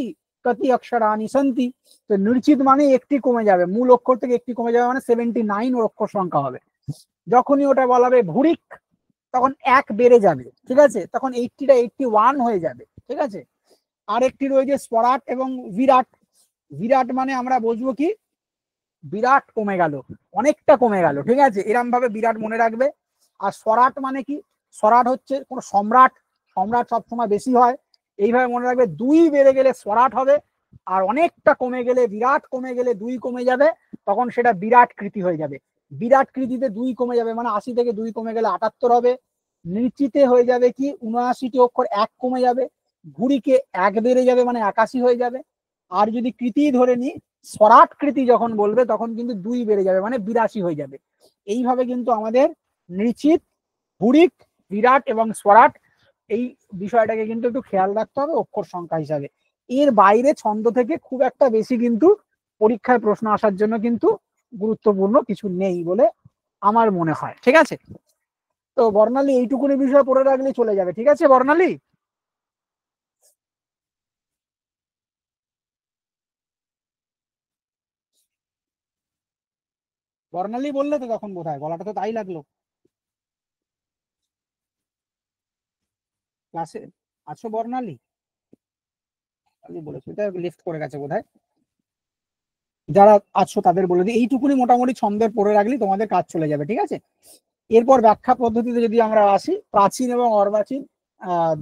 কতি অক্ষরানি সন্তি, তো নিশ্চিত মানে একটি কমে যাবে, মূল অক্ষর থেকে একটি কমে যাবে, মানে 79 ওর অক্ষর সংখ্যা হবে। যখনই ওটা বলা হবে ভুরিক, তখন 1 বেড়ে যাবে, ঠিক আছে, তখন 80টা 81 হয়ে যাবে, ঠিক আছে। আরেকটি রয়েছে স্বরাট এবং বিরাট। বিরাট মানে আমরা বুঝবো কি, বিরাট কমে গেল, অনেকটা কমে গেল, ঠিক আছে, এরম ভাবে বিরাট মনে রাখবে। আর স্বরাট মানে কি, স্বরাট হচ্ছে কোন সম্রাট, সম্রাট সবসময় বেশি হয়, এইভাবে মনে রাখবে। 2 বেড়ে গেলে স্বরাট হবে, আর অনেকটা কমে গেলে, বিরাট কমে গেলে 2 কমে যাবে, তখন সেটা বিরাট কৃতি হয়ে যাবে। বিরাট কৃতিতে 2 কমে যাবে মানে 80 থেকে 2 কমে গেলে 78 হবে। নিশ্চিতে হয়ে যাবে কি 79টি অক্ষর 1 কমে যাবে, ঘুড়িকে 1 বেড়ে যাবে মানে 81 হয়ে যাবে। আর যদি কৃতি ধরে নি, স্বরাট কৃতি যখন বলবে তখন কিন্তু 2 বেড়ে যাবে মানে 82 হয়ে যাবে। এইভাবে কিন্তু আমাদের নিশ্চিত, ভুরিক, বিরাট এবং স্বরাট, এই বিষয়টাকে কিন্তু একটু খেয়াল রাখতে হবে অক্ষর সংখ্যা হিসাবে। এর বাইরে ছন্দ থেকে খুব একটা বেশি কিন্তু পরীক্ষায় প্রশ্ন আসার জন্য কিন্তু গুরুত্বপূর্ণ কিছু নেই বলে আমার মনে হয়, ঠিক আছে। তো বর্ণালী এইটুকুনি বিষয় পড়ে রাখলে চলে যাবে, ঠিক আছে বর্ণালী। বর্ণালী বললে তো তখন বোধহয়, গলাটা তো তাই লাগলো। ক্লাসে আছো বর্ণালী? বলেছো এটা লিফট করে গেছে বোধহয়। যারা আছো তাদের বলে দিই, এইটুকুনি মোটামুটি ছন্দের পড়ে রাখলে তোমাদের কাজ চলে যাবে, ঠিক আছে। এরপর ব্যাখ্যা পদ্ধতিতে যদি আমরা আসি, প্রাচীন এবং অর্বাচীন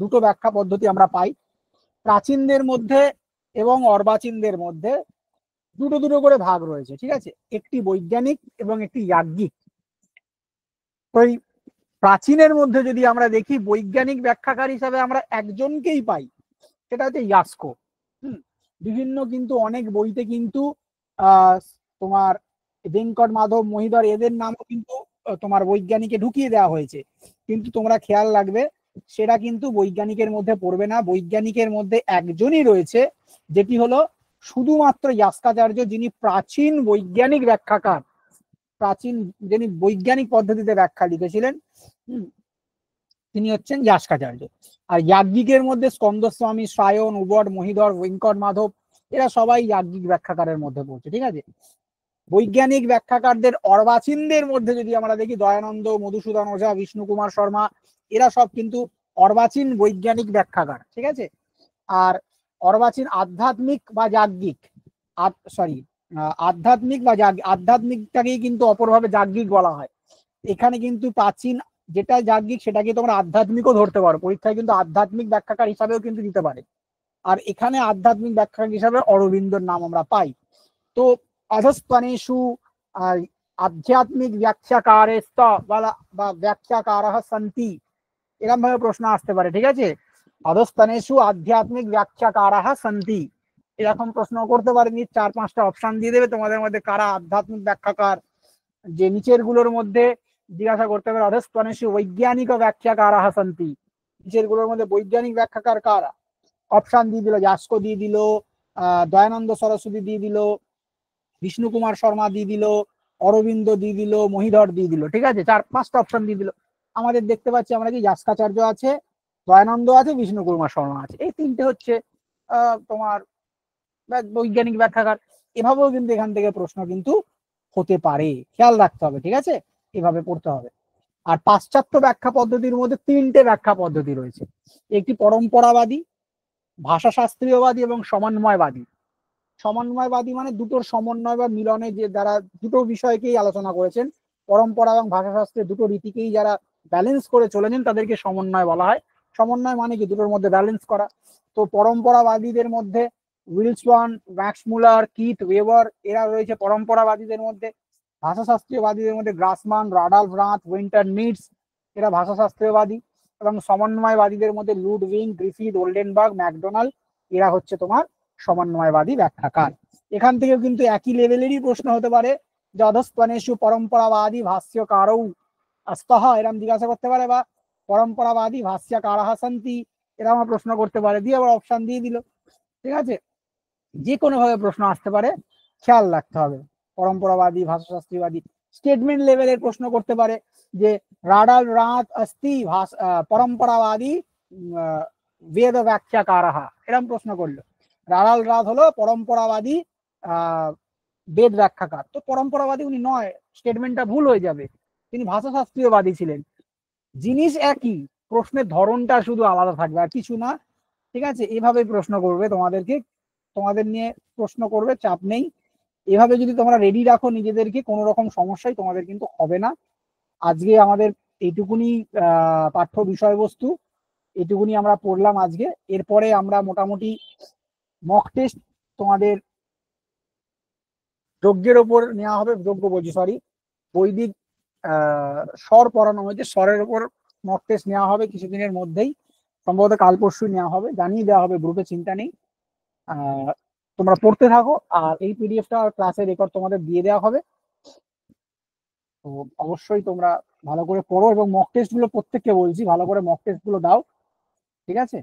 দুটো ব্যাখ্যা পদ্ধতি আমরা পাই। প্রাচীনদের মধ্যে এবং অর্বাচীনদের মধ্যে দুটো দুটো করে ভাগ রয়েছে, ঠিক আছে, একটি বৈজ্ঞানিক এবং একটি যাজ্ঞিক। ওই প্রাচীনের মধ্যে যদি আমরা দেখি বৈজ্ঞানিক ব্যাখ্যাকার হিসাবে আমরা একজনকেই পাই, সেটা হচ্ছে ইয়াস্কো। বিভিন্ন কিন্তু অনেক বইতে কিন্তু তোমার বেঙ্কট মাধব, মহিধর এদের নামও কিন্তু তোমার বৈজ্ঞানিকে ঢুকিয়ে দেওয়া হয়েছে, কিন্তু তোমরা খেয়াল রাখবে সেটা কিন্তু বৈজ্ঞানিকের মধ্যে পড়বে না। বৈজ্ঞানিকের মধ্যে একজনই রয়েছে, যেটি হলো শুধুমাত্র ইয়াস্কাচার্য, যিনি প্রাচীন বৈজ্ঞানিক ব্যাখ্যাকার, প্রাচীন যিনি বৈজ্ঞানিক পদ্ধতিতে ব্যাখ্যা লিখেছিলেন, তিনি হচ্ছেন ইয়াস্কাচার্য। আর যাজ্ঞিকের মধ্যে স্কন্দস্বামী, সায়ন, উবট, মহিধর, বেঙ্কট মাধব এরা সবাই যাজ্ঞিক ব্যাখ্যাকারের মধ্যে পড়ছে। ঠিক আছে, বৈজ্ঞানিক ব্যাখ্যাকারদের অর্বাচীনদের মধ্যে যদি আমরা দেখি দয়ানন্দ, মধুসূদন ওঝা, বিষ্ণু কুমার শর্মা, এরা সব কিন্তু অর্বাচীন বৈজ্ঞানিক ব্যাখ্যাকার। ঠিক আছে, আর অর্বাচীন আধ্যাত্মিক বা যাজ্ঞিক, আধ্যাত্মিক বা আধ্যাত্মিকটাকেই কিন্তু অপরভাবে যাজ্ঞিক বলা হয়। এখানে কিন্তু প্রাচীন যেটা যাজ্ঞিক সেটাকে তোমরা আধ্যাত্মিকও ধরতে পারো, পরীক্ষায় কিন্তু আধ্যাত্মিক ব্যাখ্যাকার হিসাবেও কিন্তু দিতে পারে। আর এখানে আধ্যাত্মিক ব্যাখ্যাকার হিসাবে অরবিন্দর নাম আমরা পাই। তো অধস্তনেষু আধ্যাত্মিক ব্যাখ্যাকারেস্ত বা ব্যাখ্যাকারः সন্তি, এরকম ভাবে প্রশ্ন আসতে পারে। ঠিক আছে, অধস্তনেষু আধ্যাত্মিক ব্যাখ্যাকারः সন্তি, এরকম প্রশ্ন করতে পারে। 4-5টা অপশন দিয়ে দেবে তোমাদের মধ্যে কারা আধ্যাত্মিক ব্যাখ্যাকার। যে নিচের গুলোর মধ্যে জিজ্ঞাসা করতে পারে অধস্তনেষু বৈজ্ঞানিক ব্যাখ্যাকারः সন্তি, নিচের গুলোর মধ্যে বৈজ্ঞানিক ব্যাখ্যাকার কারা। অপশন দিয়ে দিল, যাস্কো দিয়ে দিল, দয়ানন্দ সরস্বতী দিয়ে দিল, বিষ্ণু কুমার শর্মা দিয়ে দিল, অরবিন্দ দিয়ে দিল, মহিধর দিয়ে দিল। ঠিক আছে, 4-5টা অপশন দিয়ে দিল। আমাদের দেখতে পাচ্ছি আমরা কি যাস্কাচার্য আছে, দয়ানন্দ আছে, বিষ্ণু কুমার শর্মা আছে, এই তিনটে হচ্ছে তোমার বৈজ্ঞানিক ব্যাখ্যাকার। এভাবেও কিন্তু এখান থেকে প্রশ্ন কিন্তু হতে পারে, খেয়াল রাখতে হবে। ঠিক আছে, এভাবে পড়তে হবে। আর পাশ্চাত্য ব্যাখ্যা পদ্ধতির মধ্যে 3টে ব্যাখ্যা পদ্ধতি রয়েছে, একটি পরম্পরাবাদী, ভাষাশাস্ত্রীয়বাদী এবং সমন্বয়বাদী। সমন্বয়বাদী মানে দুটোর সমন্বয় বা মিলনে, যে দ্বারা দুটো বিষয়কেই আলোচনা করেছেন, পরম্পরা এবং ভাষাশাস্ত্রের দুটো রীতিকেই যারা ব্যালেন্স করে চলেছেন তাদেরকে সমন্বয় বলা হয়। সমন্বয় মানে কি, দুটোর মধ্যে ব্যালেন্স করা। তো পরম্পরাবাদীদের মধ্যে উইলসন, ম্যাক্সমূলার, কিথ, ওয়েবার এরা রয়েছে পরম্পরাবাদীদের মধ্যে। ভাষাশাস্ত্রীয়বাদীদের মধ্যে গ্রাসমান, রাডাল্ফ রাথ, উইন্টার নিডস, এরা ভাষাশাস্ত্রীয়বাদী। এবং সমন্বয়বাদীদের মধ্যে লুডউইগ, গ্রিফিথ, ওল্ডেনবার্গ, ম্যাকডোনাল্ড, এরা হচ্ছে তোমার সমন্বয়বাদী ব্যাখ্যাকার। এখান থেকেও কিন্তু একই লেভেলেরই প্রশ্ন হতে পারে, যে অধস্তনেষু পরম্পরাবাদী ভাষ্যকারৌ স্তঃ, এরকম জিজ্ঞাসা করতে পারে, বা পরম্পরাবাদী ভাষ্যকারः সন্তি, এরকম প্রশ্ন করতে পারে, দিয়ে আবার অপশন দিয়ে দিল। ঠিক আছে, যে কোনো ভাবে প্রশ্ন আসতে পারে, খেয়াল রাখতে হবে। পরম্পরাবাদী, ভাষাশাস্ত্রীবাদী, স্টেটমেন্ট লেভেলের প্রশ্ন করতে পারে, যে রাডাল রাত অস্তি পরম্পরাবাদী বেদ ব্যাখ্যাকারः, এরকম প্রশ্ন করলো। রাডাল রাত হলো পরম্পরাবাদী বেদ ব্যাখ্যাকার, তো পরম্পরাবাদী উনি নয়, স্টেটমেন্টটা ভুল হয়ে যাবে, তিনি ভাষাশাস্ত্রীয়বাদী ছিলেন। জিনিস একই, প্রশ্নের ধরনটা শুধু আলাদা থাকবে, আর কিছু না। ঠিক আছে, এভাবে প্রশ্ন করবে তোমাদেরকে, তোমাদের নিয়ে প্রশ্ন করবে, চাপ নেই। এভাবে যদি তোমরা রেডি রাখো নিজেদেরকে, কোনো রকম সমস্যাই তোমাদের কিন্তু হবে না। আজকে আমাদের এইটুকুনি পাঠ্য বিষয়বস্তু, এটুকুনি আমরা পড়লাম আজকে। এরপরে আমরা মোটামুটি মক টেস্ট তোমাদের যজ্ঞের ওপর নেওয়া হবে, যজ্ঞ বলছি সরি, বৈদিক স্বর পড়ানো হয়েছে, স্বরের ওপর মক টেস্ট নেওয়া হবে কিছুদিনের মধ্যেই, সম্ভবত কাল পরশু নেওয়া হবে, জানিয়ে দেওয়া হবে গ্রুপে, চিন্তা নেই। তোমরা পড়তে থাকো, আর এই পিডিএফটা ক্লাসের রেকর্ড তোমাদের দিয়ে দেওয়া হবে। তো অবশ্যই তোমরা ভালো করে পড়ো, এবং মক টেস্ট গুলো প্রত্যেককে বলছি ভালো করে মক টেস্ট গুলো দাও। ঠিক আছে,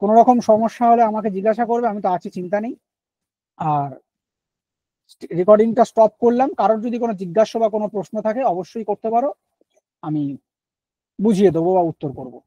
কোনো রকম সমস্যা হলে আমাকে জিজ্ঞাসা করবে, আমি তো আছি, চিন্তা নেই। আর রেকর্ডিংটা স্টপ করলাম, কারোর যদি কোনো জিজ্ঞাসা বা কোনো প্রশ্ন থাকে অবশ্যই করতে পারো, আমি বুঝিয়ে দেবো বা উত্তর করবো।